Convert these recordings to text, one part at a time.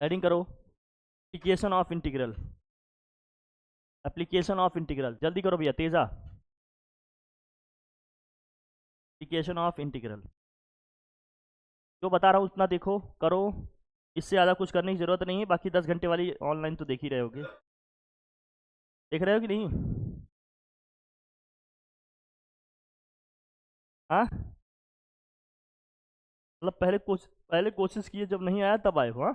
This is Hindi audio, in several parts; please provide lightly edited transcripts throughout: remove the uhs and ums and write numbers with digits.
हेडिंग करो application of integral, application of integral, जल्दी करो भैया तेजा। एप्लीकेशन ऑफ इंटीग्रल जो बता रहा हूँ उतना देखो करो, इससे ज़्यादा कुछ करने की ज़रूरत नहीं है। बाकी 10 घंटे वाली ऑनलाइन तो देख ही रहे होगे, देख रहे हो कि नहीं? हाँ मतलब पहले कोशिश किए, जब नहीं आया तब आए हो। हाँ,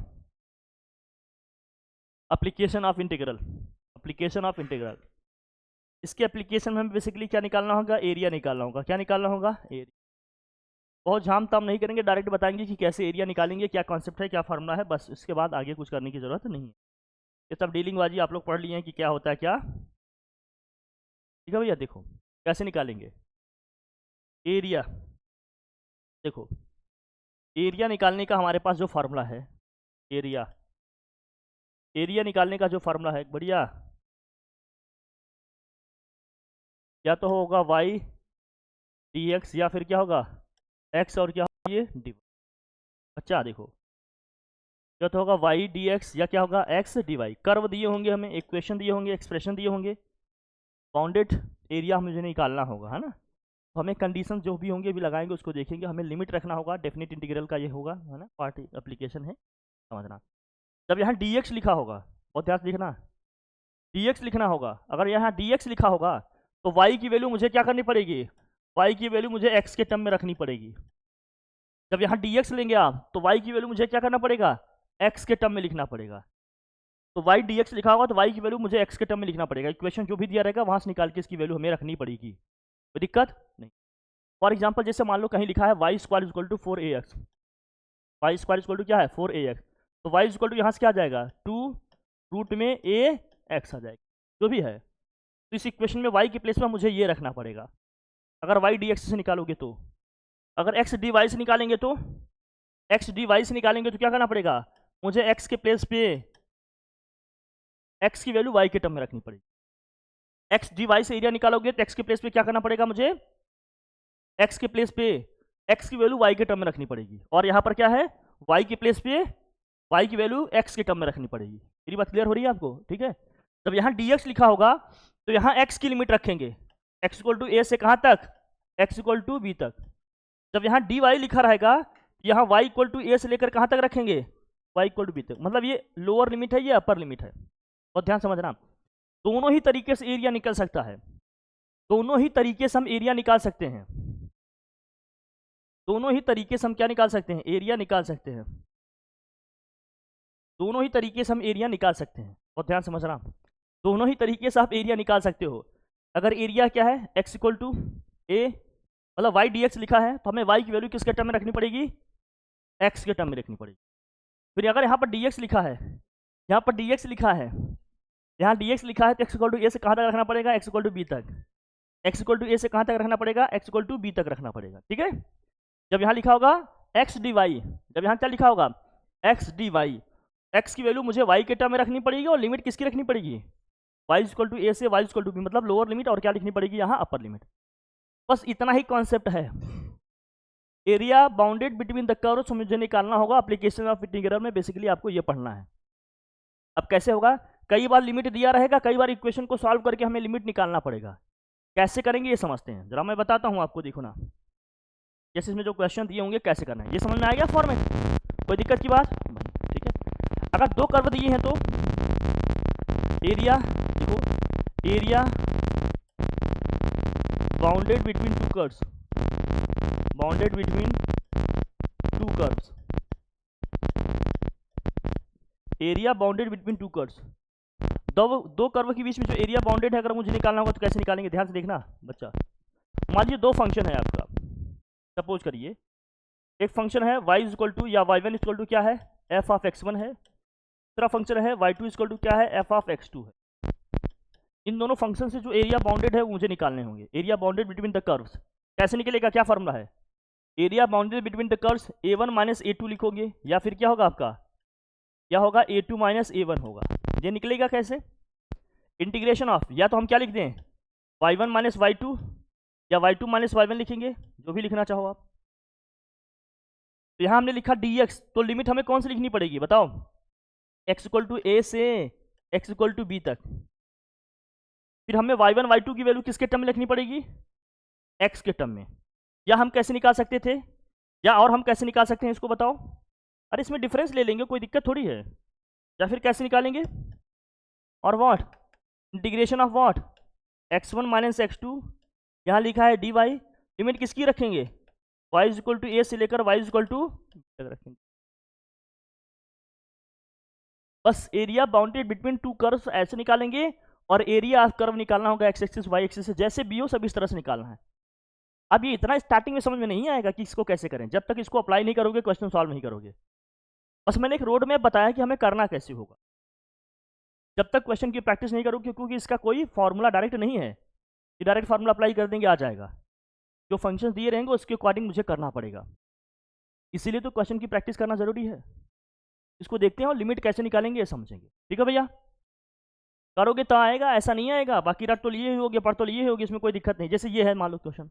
application of integral, application of integral, इसके एप्लीकेशन में हमें बेसिकली क्या निकालना होगा? एरिया निकालना होगा। क्या निकालना होगा? एरिया। बहुत झाम ताम नहीं करेंगे, डायरेक्ट बताएंगे कि कैसे एरिया निकालेंगे, क्या कॉन्सेप्ट है, क्या फार्मूला है, बस इसके बाद आगे कुछ करने की जरूरत नहीं है। ये सब डीलिंग बाजी आप लोग पढ़ लिए हैं कि क्या होता है क्या। ठीक है भैया, देखो कैसे निकालेंगे एरिया। देखो एरिया निकालने का हमारे पास जो फार्मूला है, एरिया, एरिया निकालने का जो फार्मूला है बढ़िया, या तो होगा वाई डी एक्स, या फिर क्या होगा एक्स और क्या होगा ये डी। अच्छा देखो, या तो होगा वाई डी एक्स या क्या होगा एक्स डी वाई। कर्व दिए होंगे हमें, इक्वेशन दिए होंगे, एक्सप्रेशन दिए होंगे, बाउंडेड एरिया मुझे निकालना होगा, है ना। तो हमें कंडीशन जो भी होंगे भी लगाएंगे, उसको देखेंगे। हमें लिमिट रखना होगा, डेफिनेट इंटीग्रल का ये होगा, है ना, पार्ट एप्लीकेशन है, समझना। जब यहाँ डी एक्स लिखा होगा, बहुत ध्यान से देखना, डी एक्स लिखना होगा। अगर यहाँ डी एक्स लिखा होगा तो वाई की वैल्यू मुझे क्या करनी पड़ेगी? वाई की वैल्यू मुझे एक्स के टर्म में रखनी पड़ेगी। जब यहाँ डी एक्स लेंगे आप तो वाई की वैल्यू मुझे क्या करना पड़ेगा? एक्स के टर्म में लिखना पड़ेगा। तो वाई डी एक्स लिखा होगा तो वाई की वैल्यू मुझे एक्स के टर्म में लिखना पड़ेगा। इक्वेशन जो भी दिया रहेगा वहाँ से निकाल के इसकी वैल्यू हमें रखनी पड़ेगी, कोई दिक्कत नहीं। फॉर एग्जाम्पल जैसे मान लो कहीं लिखा है Y square equal to 4ax, Y square equal to क्या है 4ax, तो वाई इक्वल टू यहाँ से क्या आ जाएगा 2 रूट में a x आ जाएगा, जो भी है। तो इस इक्वेशन में y के प्लेस में मुझे ये रखना पड़ेगा। अगर y डी एक्स से निकालोगे तो, अगर x डी वाई से निकालेंगे तो, x डी वाई से निकालेंगे तो क्या करना पड़ेगा? मुझे x के प्लेस पे x की वैल्यू y के टर्म में रखनी पड़ेगी। x डी वाई से एरिया निकालोगे तो x के प्लेस पे क्या करना पड़ेगा? मुझे x के प्लेस पे x की वैल्यू y के टर्म में रखनी पड़ेगी। और यहाँ पर क्या है? y के प्लेस पे y की वैल्यू x के टर्म में रखनी पड़ेगी। मेरी बात क्लियर हो रही है आपको? ठीक है। जब यहाँ dx लिखा होगा तो यहाँ x की लिमिट रखेंगे, x इक्वल टू a से कहाँ तक? x इक्वल टू b तक। जब यहाँ dy लिखा रहेगा यहाँ y इक्वल टू a से लेकर कहाँ तक रखेंगे? y इक्वल टू b तक। मतलब ये लोअर लिमिट है, ये अपर लिमिट है, बहुत ध्यान समझना। दोनों ही तरीके से एरिया निकल सकता है, दोनों ही तरीके से हम एरिया निकाल सकते हैं, दोनों ही तरीके से हम क्या निकाल सकते हैं? एरिया निकाल सकते हैं। दोनों ही तरीके से हम एरिया निकाल सकते हैं, बहुत ध्यान समझना। दोनों ही तरीके से आप एरिया निकाल सकते हो। अगर एरिया क्या है x इक्वल टू ए, मतलब वाई डी एक्स लिखा है तो हमें y की वैल्यू किसके टर्म में रखनी पड़ेगी? x के टर्म में रखनी पड़ेगी। फिर अगर यहाँ पर dx लिखा है, यहाँ पर dx लिखा है, यहाँ dx लिखा है तो x इक्वल टू ए से कहाँ तक रखना पड़ेगा? x इक्वल टू बी तक। x इक्वल टू ए से कहाँ तक रखना पड़ेगा? x इक्वल टू बी तक रखना पड़ेगा, ठीक है। जब यहाँ लिखा होगा x डी वाई, जब यहाँ क्या लिखा होगा x डी वाई, x की वैल्यू मुझे y के टर्म में रखनी पड़ेगी और लिमिट किसकी रखनी पड़ेगी? y इक्वल टू ए से y इक्वल टू बी, मतलब लोअर लिमिट, और क्या लिखनी पड़ेगी यहाँ? Upper limit. बस इतना ही कॉन्सेप्ट है। Area bounded between the curves मुझे निकालना होगा एप्लीकेशन ऑफ इंटीग्रल में, बेसिकली आपको ये पढ़ना है। अब कैसे होगा? कई बार लिमिट दिया रहेगा, कई बार इक्वेशन को सॉल्व करके हमें लिमिट निकालना पड़ेगा। कैसे करेंगे ये समझते हैं, जरा मैं बताता हूँ आपको, देखो ना। जैसे इसमें जो क्वेश्चन दिए होंगे कैसे करना है, ये समझ में आ गया फॉर्मेट? कोई दिक्कत की बात? ठीक है। अगर दो कर्व दिए हैं तो एरिया, देखो area bounded between two curves, bounded between two curves, area bounded between two curves. दो कर्व के बीच में जो एरिया बाउंडेड है, अगर मुझे निकालना होगा तो कैसे निकालेंगे? ध्यान से देखना बच्चा। मान लीजिए दो फंक्शन है आपका, सपोज करिए एक फंक्शन है y इक्वल टू या y1 इक्वल टू क्या है f ऑफ x1 है, दूसरा फंक्शन है y2 इक्वल टू क्या है f ऑफ x2 है। इन दोनों फंक्शन से जो एरिया बाउंडेड है वो मुझे निकालने होंगे। Area bounded between the curves कैसे निकलेगा? क्या फॉर्मूला है? Area bounded between the curves a1 minus a2 लिखोगे, या फिर क्या होगा आपका? क्या होगा? a2 माइनस a1 होगा। ये निकलेगा कैसे? इंटीग्रेशन ऑफ, या तो हम क्या लिख दें y1 माइनस y2, या y2 माइनस y1 लिखेंगे, जो भी लिखना चाहो आप। तो यहाँ हमने लिखा dx, तो लिमिट हमें कौन सी लिखनी पड़ेगी बताओ? x इक्वल टू a से x इक्वल टू b तक। फिर हमें y1 y2 की वैल्यू किसके टर्म में लिखनी पड़ेगी? x के टर्म में। या हम कैसे निकाल सकते थे, या और हम कैसे निकाल सकते हैं इसको बताओ? अरे इसमें डिफरेंस ले लेंगे, कोई दिक्कत थोड़ी है। या फिर कैसे निकालेंगे? और what, integration of what, x1 minus x2, यहाँ लिखा है dy, लिमिट किसकी रखेंगे? y is equal to a से लेकर y इज इक्वल टू तक रखेंगे। बस area bounded between two curves ऐसे निकालेंगे, और एरिया ऑफ कर्व निकालना होगा एक्स एक्सिस वाई एक्सिस से, जैसे भी हो सब इस तरह से निकालना है। अब ये इतना स्टार्टिंग में समझ में नहीं आएगा कि इसको कैसे करें, जब तक इसको अप्लाई नहीं करोगे क्वेश्चन सॉल्व नहीं करोगे। बस मैंने एक रोड मैप बताया कि हमें करना कैसे होगा। जब तक क्वेश्चन की प्रैक्टिस नहीं करोगे, क्योंकि इसका कोई फॉर्मूला डायरेक्ट नहीं है कि डायरेक्ट फार्मूला अप्लाई कर देंगे आ जाएगा। जो फंक्शन दिए रहेंगे उसके अकॉर्डिंग मुझे करना पड़ेगा, इसीलिए तो क्वेश्चन की प्रैक्टिस करना जरूरी है। इसको देखते हैं और लिमिट कैसे निकालेंगे ये समझेंगे। ठीक है भैया, करोगे तो आएगा, ऐसा नहीं आएगा। बाकी रट तो लिए ही होगी, पढ़ तो लिए ही होगी, इसमें कोई दिक्कत नहीं। जैसे ये है, मान लो क्वेश्चन,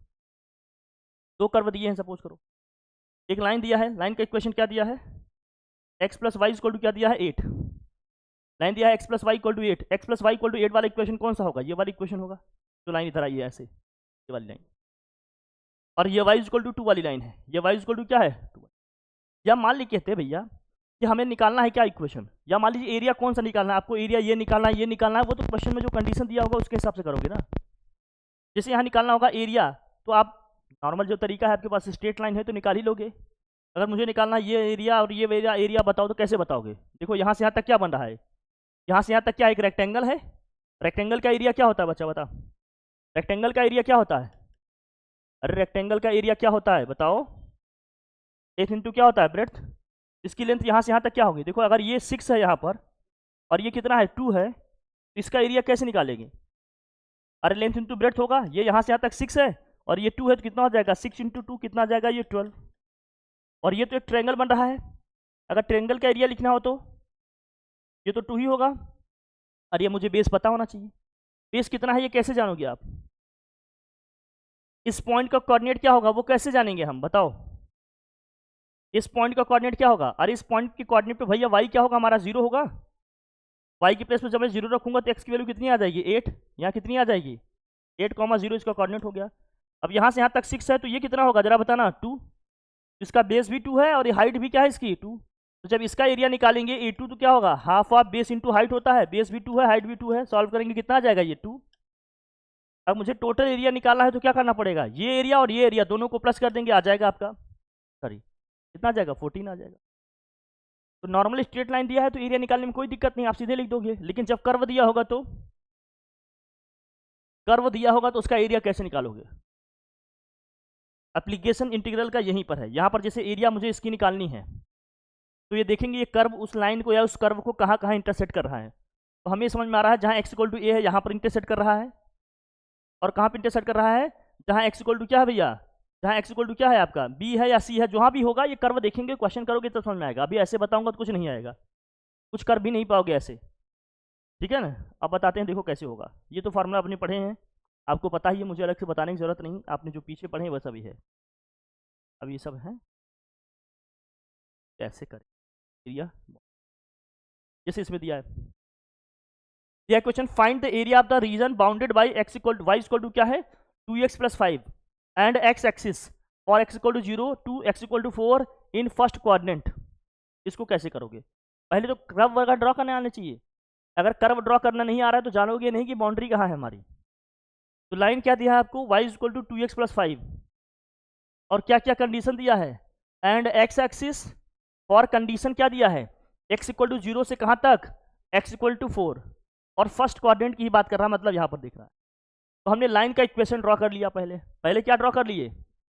दो कर्व दिए हैं सपोज करो, एक लाइन दिया है, लाइन का इक्वेशन क्या दिया है? x plus y equal to क्या दिया है? 8। लाइन दिया है x plus y equal to 8, x plus y equal to 8 वाला इक्वेशन कौन सा होगा? ये वाला इक्वेशन होगा। तो लाइन इधर आई है ऐसे, ये वाली लाइन, और ये y इक्वल टू 2 वाली लाइन है। ये y इक्वल टू क्या है? 2। या मान ली कहते हैं भैया कि हमें निकालना है क्या इक्वेशन, या मान लीजिए एरिया कौन सा निकालना है आपको? एरिया ये निकालना है, ये निकालना है, वो तो क्वेश्चन में जो कंडीशन दिया होगा उसके हिसाब से करोगे ना। जैसे यहाँ निकालना होगा एरिया, तो आप नॉर्मल जो तरीका है, आपके पास स्ट्रेट लाइन है तो निकाल ही लोगे। अगर मुझे निकालना ये एरिया और ये एरिया बताओ, तो कैसे बताओगे? देखो यहाँ से यहाँ तक क्या बन रहा है, यहाँ से यहाँ तक क्या एक रेक्टेंगल है। रेक्टेंगल का एरिया क्या होता है बच्चा, बता? रेक्टेंगल का एरिया क्या होता है? अरे रेक्टेंगल का एरिया क्या होता है बताओ? 8 इंटू क्या होता है? ब्रेड्थ। इसकी लेंथ यहाँ से यहाँ तक क्या होगी? देखो अगर ये 6 है यहाँ पर, और ये कितना है? 2 है, तो इसका एरिया कैसे निकालेंगे? अरे लेंथ इंटू ब्रेड्थ होगा। ये यहाँ से यहाँ तक 6 है, और ये 2 है, तो कितना हो जाएगा? 6 इंटू 2 कितना आ जाएगा? ये 12। और ये तो एक ट्रायंगल बन रहा है, अगर ट्रायंगल का एरिया लिखना हो तो ये तो 2 ही होगा। और ये मुझे बेस पता होना चाहिए। बेस कितना है ये कैसे जानोगे आप? इस पॉइंट का कोऑर्डिनेट क्या होगा वो कैसे जानेंगे हम, बताओ? इस पॉइंट का कोऑर्डिनेट क्या होगा? अरे इस पॉइंट के कोऑर्डिनेट पे भैया y क्या होगा हमारा? 0 होगा। y की प्लेस पे जब मैं 0 रखूंगा तो x की वैल्यू कितनी आ जाएगी? 8। यहाँ कितनी आ जाएगी? 8,0 इसका कोऑर्डिनेट हो गया। अब यहाँ से यहाँ तक 6 है, तो ये कितना होगा जरा बताना? 2। इसका बेस भी 2 है, और ये हाइट भी क्या है इसकी? 2। तो जब इसका एरिया निकालेंगे A2, तो क्या होगा? Half of base into height होता है। बेस भी 2 है, हाइट भी 2 है, सॉल्व करेंगे कितना आ जाएगा? ये 2। अब मुझे टोटल एरिया निकालना है, तो क्या करना पड़ेगा? ये एरिया और ये एरिया दोनों को प्लस कर देंगे, आ जाएगा आपका, सॉरी कितना आ जाएगा? 14 आ जाएगा। तो नॉर्मल स्ट्रेट लाइन दिया है तो एरिया निकालने में कोई दिक्कत नहीं, आप सीधे लिख दोगे। लेकिन जब कर्व दिया होगा तो, कर्व दिया होगा तो उसका एरिया कैसे निकालोगे? एप्लीकेशन इंटीग्रल का यहीं पर है। यहाँ पर जैसे एरिया मुझे इसकी निकालनी है, तो ये देखेंगे ये कर्व उस लाइन को या उस कर्व को कहाँ कहाँ इंटरसेक्ट कर रहा है। तो हमें समझ में आ रहा है जहाँ x इक्वल टू a है यहाँ पर इंटरसेक्ट कर रहा है, और कहाँ पर इंटरसेक्ट कर रहा है? जहाँ x इक्वल टू क्या है भैया? जहाँ x इक्वल टू क्या है आपका? b है या c है, जहाँ भी होगा ये कर्व देखेंगे, क्वेश्चन करोगे तो समझ में आएगा। अभी ऐसे बताऊंगा तो कुछ नहीं आएगा, कुछ कर भी नहीं पाओगे ऐसे। ठीक है ना? अब बताते हैं, देखो कैसे होगा। ये तो फार्मूला अपने पढ़े हैं, आपको पता ही है, मुझे अलग से बताने की जरूरत नहीं। आपने जो पीछे पढ़े वह सभी है। अब ये सब है कैसे करें एरिया, जैसे इसमें दिया है, दिया question, find the area of the region bounded by x equal to y equal to क्या है? 2x plus 5 and x axis for x equal to 0 to x equal to 4 in first coordinate. इसको कैसे करोगे? पहले तो कर्व वगैरह ड्रॉ करने आना चाहिए। अगर कर्व ड्रॉ करना नहीं आ रहा है तो जानोगे नहीं कि बाउंड्री कहाँ है हमारी। तो लाइन क्या दिया है आपको? y equal to 2x plus 5, और क्या क्या कंडीशन दिया है? And x axis for condition क्या दिया है? x इक्वल टू 0 से कहाँ तक? x इक्वल टू 4, और फर्स्ट क्वाड्रेंट की ही बात कर रहा है, मतलब यहाँ पर दिख रहा है। तो हमने लाइन का इक्वेशन ड्रॉ कर लिया। पहले पहले क्या ड्रॉ कर लिए?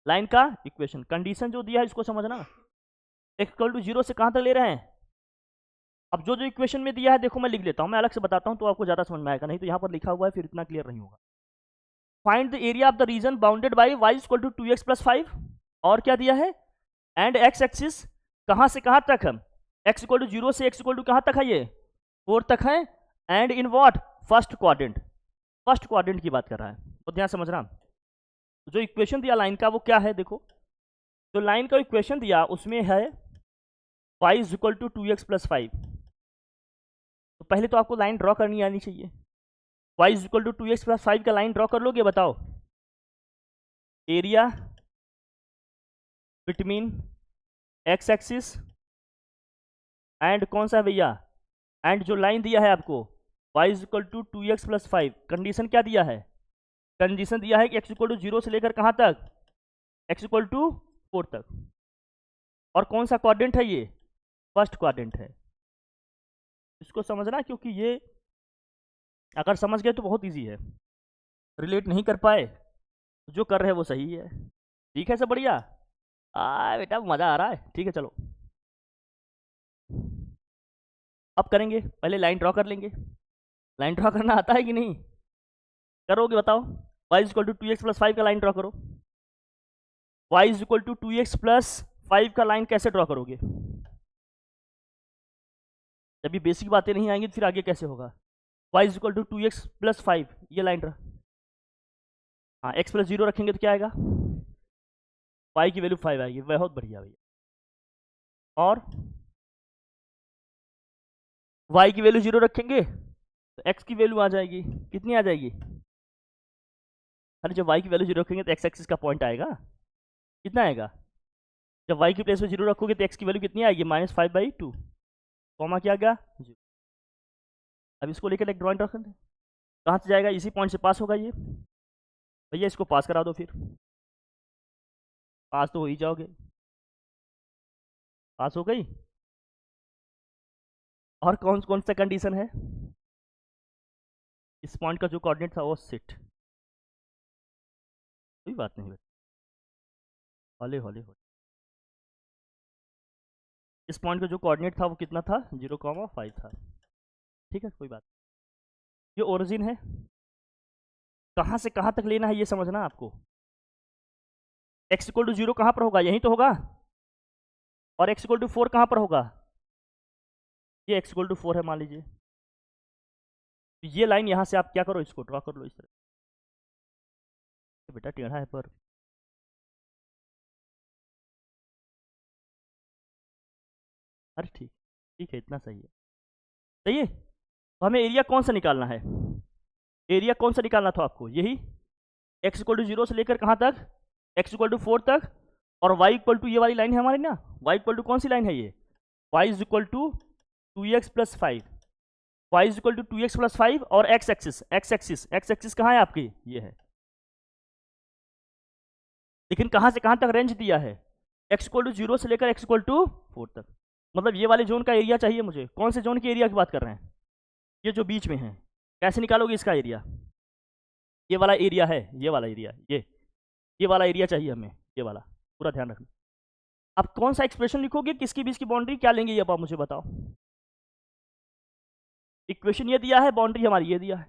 लाइन का इक्वेशन। कंडीशन जो दिया है इसको समझना, x इक्वल टू 0 से कहाँ तक ले रहे हैं। अब जो जो इक्वेशन में दिया है देखो मैं लिख लेता हूँ, मैं अलग से बताता हूँ तो आपको ज़्यादा समझ में आएगा, नहीं तो यहाँ पर लिखा हुआ है फिर इतना क्लियर नहीं होगा। Find the area of the region bounded by y equal to 2x plus 5, और क्या दिया है? एंड x एक्सिस कहाँ से कहाँ तक है? x इक्वल टू 0 से x इक्वल टू कहाँ तक है? ये 4 तक है। And in what? First quadrant. First quadrant की बात कर रहा है, तो ध्यान समझना। जो इक्वेशन दिया लाइन का वो क्या है देखो, जो लाइन का इक्वेशन दिया उसमें है y equal to 2x plus 5, तो पहले तो आपको लाइन ड्रॉ करनी आनी चाहिए। y is equal to 2x plus 5 का लाइन ड्रॉ कर लोगे? बताओ। Area between x axis and कौन सा है भैया, एंड जो लाइन दिया है आपको y is equal to 2x plus 5, condition क्या दिया है? कंडीशन दिया है कि x इक्वल टू 0 से लेकर कहाँ तक? x इक्वल टू 4 तक। और कौन सा क्वाड्रेंट है ये? फर्स्ट क्वाड्रेंट है। इसको समझना, क्योंकि ये अगर समझ गए तो बहुत इजी है, रिलेट नहीं कर पाए तो जो कर रहे हैं वो सही है। ठीक है, सब बढ़िया। बेटा मज़ा आ रहा है। ठीक है, चलो अब करेंगे। पहले लाइन ड्रॉ कर लेंगे। लाइन ड्रॉ करना आता है कि नहीं? करोगे बताओ। y is equal to 2x plus 5 का लाइन ड्रॉ करो। y is equal to 2x plus 5 का लाइन कैसे ड्रॉ करोगे? जब ये बेसिक बातें नहीं आएंगी तो फिर आगे कैसे होगा? y is equal to 2x plus 5, ये लाइन ड्रॉ। हाँ, x प्लस 0 रखेंगे तो क्या आएगा? y की वैल्यू 5 आएगी। बहुत बढ़िया भैया। और y की वैल्यू 0 रखेंगे तो x की वैल्यू आ जाएगी। कितनी आ जाएगी? अरे जब y की वैल्यू 0 रखेंगे तो x एक्सिस का पॉइंट आएगा। कितना आएगा? जब y की प्लेस में 0 रखोगे तो x की वैल्यू कितनी आएगी? -5/2। कॉमा क्या आ गया? 0। अब इसको लेकर एक ड्राइंग रख दें। कहाँ से जाएगा? इसी पॉइंट से पास होगा ये। भैया इसको पास करा दो, फिर पास तो हो ही जाओगे। पास हो गई। और कौन कौन सा कंडीशन है? इस पॉइंट का जो कोऑर्डिनेट था वो सिट। कोई बात नहीं बेटा, हौले हौले हौले। इस पॉइंट का जो कोऑर्डिनेट था वो कितना था? 0,5 था। ठीक है, कोई बात। ये ओरिजिन है। कहाँ से कहाँ तक लेना है ये समझना आपको। x इक्वल टू 0 कहाँ पर होगा? यहीं तो होगा। और x इक्वल टू 4 कहाँ पर होगा? ये x इक्वल टू 4 है मान लीजिए। तो ये लाइन यहाँ से आप क्या करो, इसको ड्रॉ कर लो इस तरह। बेटा टेढ़ा है पर। अरे ठीक, ठीक है, इतना सही है। सही है। तो हमें एरिया कौन सा निकालना है? एरिया कौन सा निकालना था आपको? यही x इक्वल टू 0 से लेकर कहाँ तक? x इक्वल टू 4 तक। और y इक्वल टू ये वाली लाइन है हमारी ना। y इक्वल टू कौन सी लाइन है ये? y is equal to 2x plus 5। y is equal to 2x plus 5 और x एक्सिस, x एक्सिस कहाँ है आपकी? ये है। लेकिन कहाँ से कहाँ तक रेंज दिया है? x इक्वल टू 0 से लेकर x इक्वल टू 4 तक। मतलब ये वाले जोन का एरिया चाहिए मुझे। कौन से जोन के एरिया की बात कर रहे हैं? ये जो बीच में है। कैसे निकालोगे इसका एरिया? ये वाला एरिया है, ये वाला एरिया, ये वाला एरिया चाहिए हमें, ये वाला। पूरा ध्यान रखना। अब कौन सा एक्सप्रेशन लिखोगे? किसके बीच की बाउंड्री क्या लेंगे ये आप मुझे बताओ। इक्वेशन ये दिया है, बाउंड्री हमारी ये दिया है।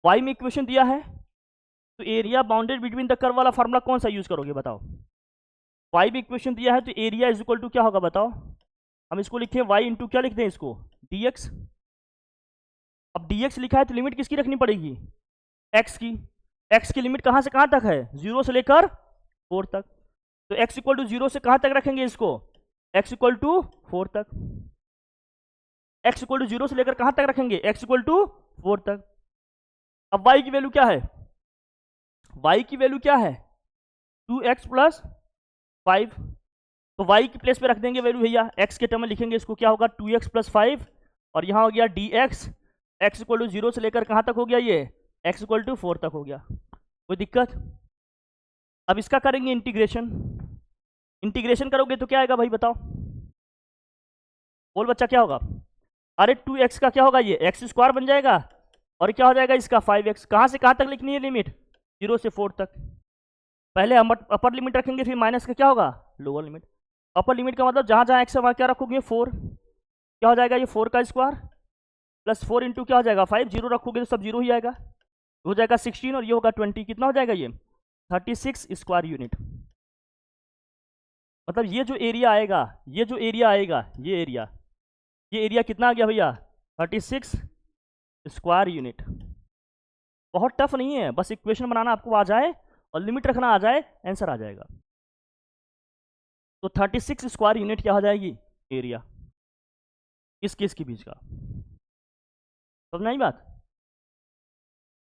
वाई में इक्वेशन दिया है, तो area bounded between the curve वाला फॉर्मूला कौन सा यूज करोगे बताओ। वाई में इक्वेशन दिया है तो एरिया इज इक्वल टू क्या होगा बताओ। हम इसको लिखें वाई इंटू क्या लिखते हैं इसको? dx। अब dx लिखा है तो लिमिट किसकी रखनी पड़ेगी? x की। x की लिमिट कहाँ से कहाँ तक है? 0 से लेकर 4 तक। तो x इक्वल टू 0 से कहाँ तक रखेंगे इसको? x इक्वल टू 4 तक। x इक्वल टू 0 से लेकर कहाँ तक रखेंगे? x इक्वल टू 4 तक। अब y की वैल्यू क्या है? y की वैल्यू क्या है? 2x plus 5। तो y की प्लेस पे रख देंगे वैल्यू भैया, x के टर्म में लिखेंगे इसको, क्या होगा? 2x plus 5। और यहाँ हो गया dx। x इक्वल टू 0 से लेकर कहाँ तक हो गया ये? x इक्वल टू 4 तक हो गया। कोई दिक्कत? अब इसका करेंगे इंटीग्रेशन। इंटीग्रेशन करोगे तो क्या आएगा भाई बताओ? बोल बच्चा क्या होगा? अरे 2x का क्या होगा? ये एक्स स्क्वायर बन जाएगा। और क्या हो जाएगा इसका? 5x। कहाँ से कहाँ तक लिखनी है लिमिट? 0 से 4 तक। पहले हम अपर लिमिट रखेंगे, फिर माइनस का क्या होगा? Lower limit. अपर लिमिट का मतलब जहाँ जहाँ x है वहाँ क्या रखोगे? 4। क्या हो जाएगा ये? 4 का स्क्वायर प्लस 4 इंटू क्या हो जाएगा? 5। 0 रखोगे तो सब 0 ही आएगा। हो जाएगा 16 और ये होगा 20। कितना हो जाएगा ये? 36 स्क्वायर यूनिट। मतलब ये जो एरिया आएगा, ये जो एरिया आएगा, ये एरिया कितना आ गया भैया? 36 स्क्वायर यूनिट। बहुत टफ नहीं है, बस इक्वेशन बनाना आपको आ जाए और लिमिट रखना आ जाए, आंसर आ जाएगा। तो 36 स्क्वायर यूनिट क्या हो जाएगी? एरिया। किस किस के बीच का? समझ में आई बात?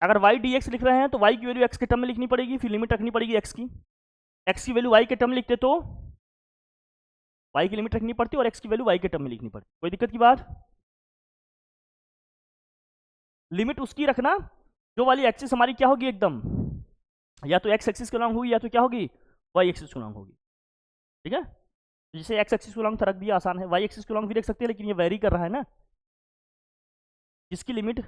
अगर y dx लिख रहे हैं तो y की वैल्यू x के टर्म में लिखनी पड़ेगी, फिर लिमिट रखनी पड़ेगी x की वैल्यू y के टर्म में लिखते तो y की लिमिट रखनी पड़ती और x की वैल्यू y के टर्म में लिखनी पड़ती। कोई दिक्कत की बात? लिमिट उसकी रखना जो वाली एक्सिस हमारी क्या होगी एकदम, या तो x एक्सिस के लॉन्ग होगी या तो क्या होगी, y एक्सिस के लॉन्ग होगी। ठीक है, जिसे x एक्सिस के लॉन्ग था रख दिया, आसान है। y एक्सिस के लॉन्ग भी रख सकते हैं, लेकिन ये वेरी कर रहा है ना, जिसकी लिमिट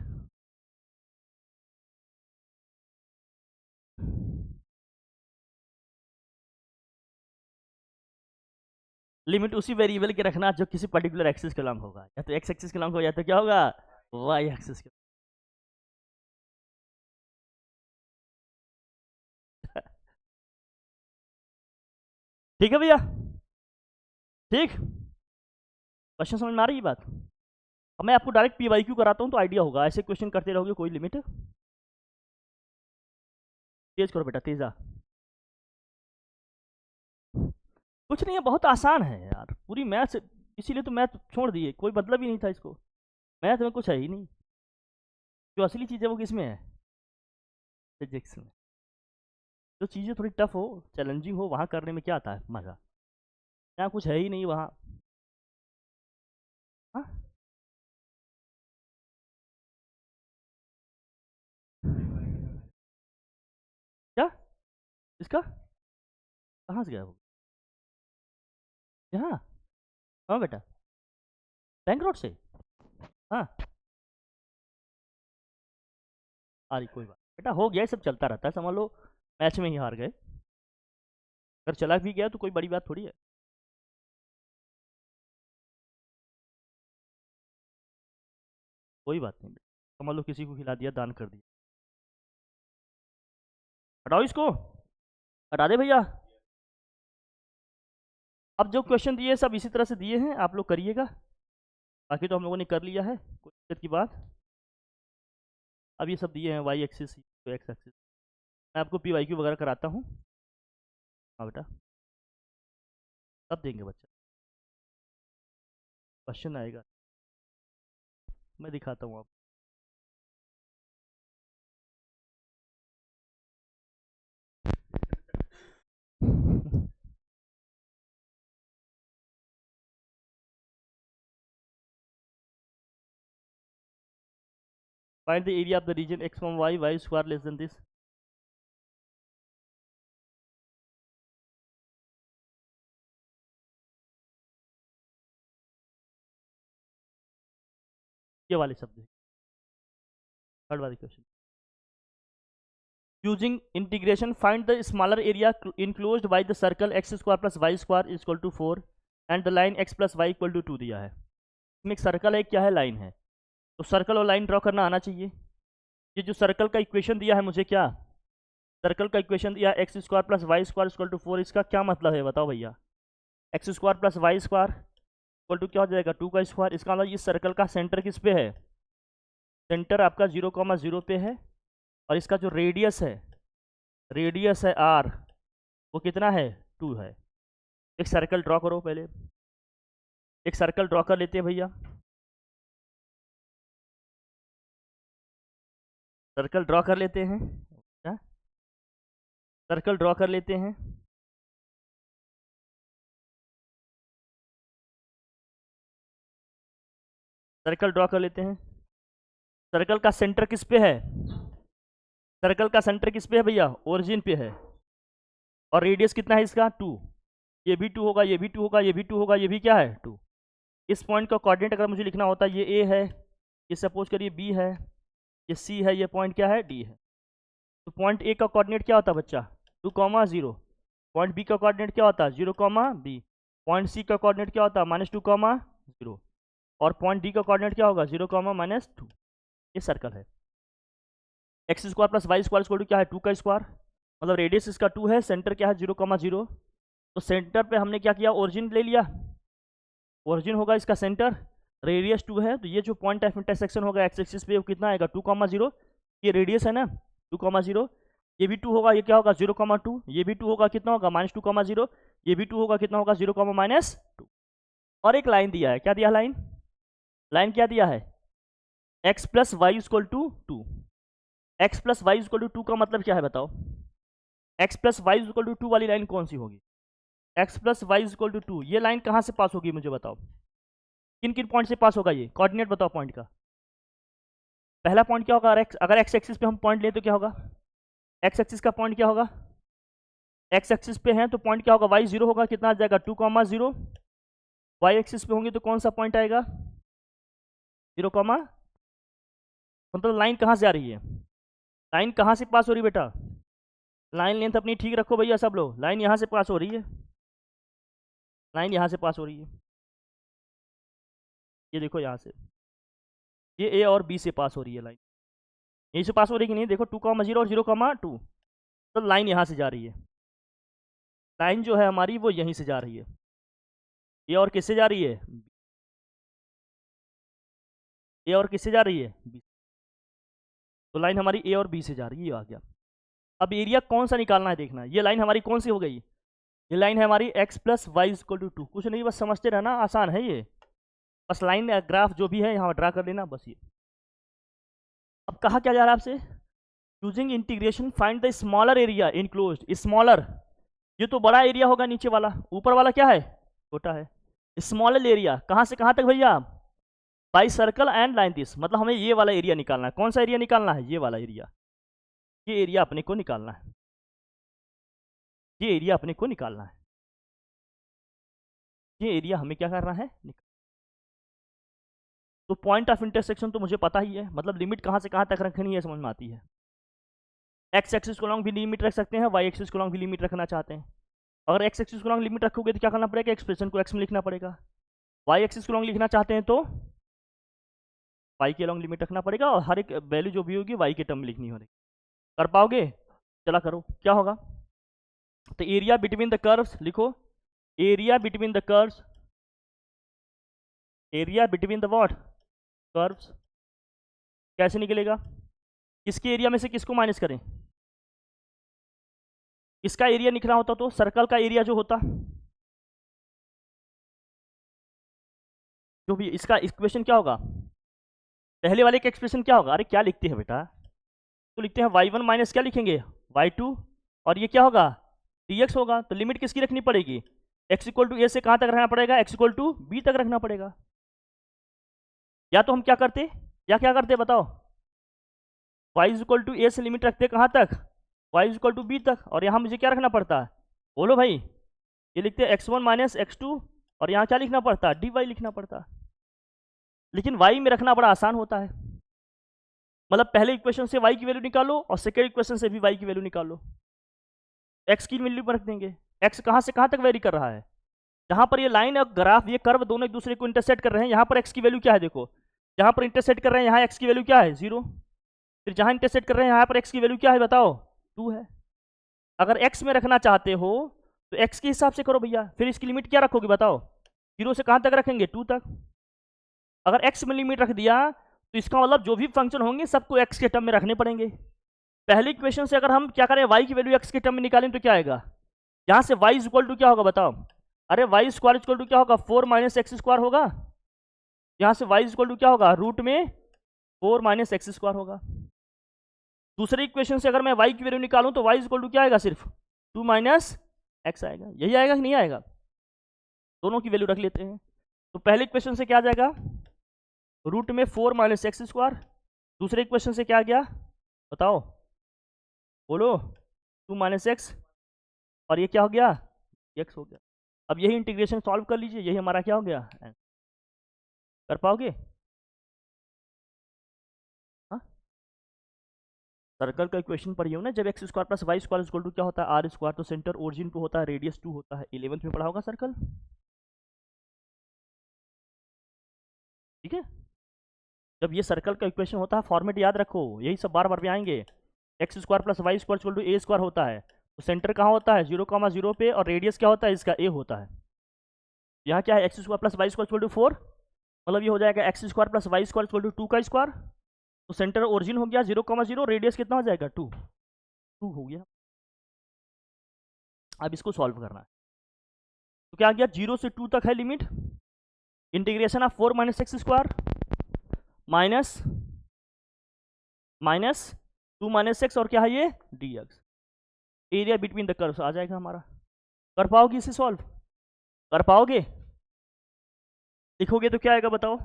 उसी वेरिएबल के रखना जो किसी पर्टिकुलर एक्सिस के लॉन्ग होगा, या तो x एक्सिस के लॉन्ग हो या तो क्या होगा, y एक्सिस के। ठीक है भैया, ठीक, क्वेश्चन समझ में आ रही है बात? अब मैं आपको डायरेक्ट PYQ कराता हूँ तो आइडिया होगा, ऐसे क्वेश्चन करते रहोगे कोई लिमिट। तेज करो बेटा, तेजा। कुछ नहीं है, बहुत आसान है यार, पूरी मैथ, इसीलिए तो मैथ छोड़ दिए, कोई मतलब ही नहीं था इसको। मैथ में कुछ है ही नहीं, जो असली चीज़ है वो किस में है, फिजिक्स में। जो चीज़ें थोड़ी टफ हो, चैलेंजिंग हो, वहाँ करने में क्या आता है मज़ा, यहाँ कुछ है ही नहीं वहाँ। हाँ, क्या, इसका कहाँ से गया वो, यहाँ, हाँ बेटा, बैंक रोड से, हाँ, अरे कोई बात बेटा, हो गया, सब चलता रहता है, समझ लो मैच में ही हार गए, अगर चला भी गया तो कोई बड़ी बात थोड़ी है। कोई बात नहीं बेटा, समझ लो किसी को खिला दिया, दान कर दिया। हटाओ इसको, हटा दे भैया। अब जो क्वेश्चन दिए सब इसी तरह से दिए हैं, आप लोग करिएगा, बाकी तो हम लोगों ने कर लिया है, कोई दिक्कत की बात। अब ये सब दिए हैं वाई एक्सिस तो एक्स एक्सिस, मैं आपको PYQ वगैरह कराता हूँ। हाँ बेटा, तब देंगे बच्चा, क्वेश्चन आएगा, मैं दिखाता हूँ आपको। Find the area of the region x, y square less than this। ये वाले शब्द, थर्ड वाले question. Using integration, find the smaller area enclosed by the circle x square plus y square is equal to 4 and the line x plus y equal to 2 दिया है। इसमें एक सर्कल है, क्या है, लाइन है, तो सर्कल और लाइन ड्रॉ करना आना चाहिए। ये जो सर्कल का इक्वेशन दिया है मुझे, क्या सर्कल का इक्वेशन दिया, x square plus y square equal to 4, इसका क्या मतलब है बताओ भैया। X square plus y square equal to क्या हो जाएगा, 2 का स्क्वायर। इसका मतलब इस सर्कल का सेंटर किस पे है, सेंटर आपका 0,0 पे है, और इसका जो रेडियस है आर, वो कितना है, 2 है। एक सर्कल ड्रॉ करो पहले, एक सर्कल ड्रॉ कर लेते हैं भैया, सर्कल ड्रॉ कर लेते हैं, क्या सर्कल ड्रॉ कर लेते हैं। सर्कल ड्रॉ कर लेते हैं, सर्कल का सेंटर किस पे है, सर्कल का सेंटर किस पे है भैया, ओरिजिन पे है, और रेडियस कितना है इसका, 2। ये भी 2 होगा, ये भी 2 होगा, ये भी 2 होगा, ये भी क्या है, 2। इस पॉइंट का कोऑर्डिनेट अगर मुझे लिखना होता है, ये ए है, ये सपोज करिए बी है, ये सी है, ये पॉइंट क्या है, डी है। तो पॉइंट ए का कोऑर्डिनेट क्या होता है बच्चा, 2,0। पॉइंट बी का कोऑर्डिनेट क्या होता है, 0,b। पॉइंट सी का कोऑर्डिनेट क्या होता है, -2,0। और पॉइंट डी का कोऑर्डिनेट क्या होगा, 0,-2। ये सर्कल है। X square plus y square equal to क्या है, 2 का स्क्वायर, मतलब रेडियस इसका 2 है, सेंटर क्या है, 0,0। तो सेंटर पे हमने क्या किया, ओरिजिन ले लिया, ओरिजिन होगा इसका सेंटर, रेडियस 2 है, तो ये जो पॉइंट ऑफ इंटरसेक्शन होगा एक्स एक्सिस पे वो कितना आएगा, 2,0। ये रेडियस है ना, 2,0। ये भी 2 होगा, ये क्या होगा, 0,2। ये भी 2 होगा, कितना होगा, -2,0। ये भी 2 होगा, कितना होगा, 0,-2। और एक लाइन दिया है, क्या दिया, लाइन क्या दिया है, x plus y equal to two. X plus y equal to two का मतलब क्या है बताओ? X plus y equal to two वाली लाइन कौन सी होगी? X plus y equal to two, ये लाइन कहाँ से पास होगी मुझे बताओ? किन किन पॉइंट से पास होगा ये? कोऑर्डिनेट बताओ पॉइंट का। पहला पॉइंट क्या होगा? अगर एक्स एक्सिस पे हम पॉइंट लें तो क्या होगा? एक्स एक्सिस का पॉइंट क्या होगा? एक्स एक्सिस पे है तो पॉइंट क्या होगा? वाई जीरो होगा। कितना आ जाएगा? 2,0। वाई एक्सिस पे होंगे तो कौन सा पॉइंट आएगा? 0, मतलब लाइन कहाँ से आ रही है? लाइन कहाँ से पास हो रही है बेटा? लाइन लेंथ अपनी ठीक रखो भैया सब लोग। लाइन यहाँ से पास हो रही है, लाइन यहाँ से पास हो रही है। ये देखो यहाँ से, ये ए और बी से पास हो रही है लाइन। यहीं से पास हो रही है कि नहीं? देखो 2,0 और 0,2, तो लाइन यहाँ से जा रही है। लाइन जो है हमारी वो यहीं से जा रही है। ये और किससे जा रही है? ए और किससे जा रही है? बी। तो लाइन हमारी ए और बी से जा रही है, ये आ गया। अब एरिया कौन सा निकालना है देखना। ये लाइन हमारी कौन सी हो गई? ये लाइन है हमारी x plus y equal to two. कुछ नहीं, बस समझते रहना, आसान है ये। बस लाइन ग्राफ जो भी है यहाँ ड्रा कर लेना, बस ये। अब कहा क्या जा रहा है आपसे? Using integration find the smaller area enclosed. Smaller, ये तो बड़ा एरिया होगा नीचे वाला, ऊपर वाला क्या है? छोटा है। स्मॉलर एरिया कहाँ से कहाँ तक भैया? By circle and line this, मतलब हमें ये वाला एरिया निकालना है। कौन सा एरिया निकालना है? ये वाला एरिया। ये एरिया अपने को निकालना है, ये एरिया अपने को निकालना है। ये एरिया हमें क्या करना है? तो पॉइंट ऑफ इंटरसेक्शन तो मुझे पता ही है, मतलब लिमिट कहाँ से कहाँ तक रखनी है समझ में आती है। एक्स एक्सिस को लॉन्ग भी लिमिट रख सकते हैं, वाई एक्सिस को लॉन्ग भी लिमिट रखना चाहते हैं। अगर एक्स एक्सिस को लॉन्ग लिमिट रखोगे तो क्या करना पड़ेगा? एक्सप्रेशन को एक्स में लिखना पड़ेगा। वाई एक्सिस को लॉन्ग लिखना चाहते हैं तो वाई के लॉन्ग लिमिट रखना पड़ेगा, और हर एक वैल्यू जो भी होगी वाई के टर्म में लिखनी होगी। कर पाओगे? चला करो, क्या होगा? तो एरिया बिटवीन द कर्व्स लिखो। Area between the curves, area between the what? Curves. कैसे निकलेगा? किसके एरिया में से किसको माइनस करें? इसका एरिया निकला होता तो सर्कल का एरिया जो होता, जो भी इसका इक्वेशन क्या होगा? पहले वाले का एक्सप्रेशन क्या होगा? अरे क्या लिखते हैं बेटा? तो लिखते हैं y1 माइनस क्या लिखेंगे? y2, और ये क्या होगा? dx होगा। तो लिमिट किसकी रखनी पड़ेगी? x इक्वल टू ए से कहाँ तक रखना पड़ेगा? x इक्वल टू बी तक रखना पड़ेगा। या तो हम क्या करते, या क्या करते बताओ? y इक्वल टू ए से लिमिट रखते कहाँ तक? y इक्वल टू बी तक। और यहाँ मुझे क्या रखना पड़ता है? बोलो भाई। ये लिखते हैं x1 माइनस x2, और यहाँ क्या लिखना पड़ता है? dy लिखना पड़ता है। लेकिन y में रखना बड़ा आसान होता है, मतलब पहले इक्वेशन से y की वैल्यू निकालो और सेकेंड इक्वेशन से भी y की वैल्यू निकालो, x की वैल्यू पर रख देंगे। x कहाँ से कहाँ तक वेरी कर रहा है? जहाँ पर ये लाइन और ग्राफ, ये कर्व दोनों एक दूसरे को इंटरसेक्ट कर रहे हैं, यहाँ पर x की वैल्यू क्या है? देखो, जहाँ पर इंटरसेक्ट कर रहे हैं यहाँ x की वैल्यू क्या है? 0। फिर जहाँ इंटरसेक्ट कर रहे हैं यहाँ पर x की वैल्यू क्या है बताओ? 2 है। अगर x में रखना चाहते हो तो x के हिसाब से करो भैया। फिर इसकी लिमिट क्या रखोगे बताओ? 0 से कहाँ तक रखेंगे? 2 तक। अगर x में लिमिट रख दिया तो इसका मतलब जो भी फंक्शन होंगे सबको x के टर्म में रखने पड़ेंगे। पहली इक्वेशन से अगर हम क्या करें, y की वैल्यू x के टर्म में निकालें तो क्या आएगा? यहाँ से y इक्वल टू क्या होगा बताओ? अरे y स्क्वायर इक्वल टू क्या होगा? 4 माइनस एक्स स्क्वायर होगा। यहाँ से y इक्वल टू क्या होगा? रूट में 4 माइनस एक्स स्क्वायर होगा। दूसरे इक्वेशन से अगर मैं y की वैल्यू निकालूं तो y इक्वल टू क्या आएगा? सिर्फ 2 माइनस एक्स आएगा। यही आएगा कि नहीं आएगा? दोनों की वैल्यू रख लेते हैं। तो पहले इक्वेशन से क्या आ जाएगा? रूट में 4 माइनस एक्स स्क्वायर। दूसरे इक्वेशन से क्या आ गया बताओ? बोलो। 2 माइनस एक्स, और ये क्या हो गया? एक्स हो गया। अब यही इंटीग्रेशन सॉल्व कर लीजिए, यही हमारा क्या हो गया? कर पाओगे? हाँ, सर्कल का इक्वेशन पढ़िए हो ना, जब x square plus y square equal to क्या होता है? R square. तो सेंटर ओरिजिन पे होता है, रेडियस 2 होता है। 11th में पढ़ा होगा सर्कल, ठीक है। जब ये सर्कल का इक्वेशन होता है, फॉर्मेट याद रखो, यही सब बार बार भी आएंगे। X square plus y square equal to a square होता है। तो सेंटर कहाँ होता है? 0,0 पे, और रेडियस क्या होता है इसका? ए होता है। यहाँ क्या है? X square plus y square equal to 4, मतलब ये हो जाएगा x square plus y square equal to 2 का स्क्वायर। तो सेंटर ओरिजिन हो गया 0,0, रेडियस कितना हो जाएगा? 2 हो गया। अब इसको सॉल्व करना है, तो क्या आ गया? 0 से 2 तक है limit. Integration of 4 minus x square minus minus 2 minus x और क्या है ये d x. Area between the curves आ जाएगा हमारा। कर पाओगे इसे सॉल्व? कर पाओगे? लिखोगे तो क्या आएगा बताओ?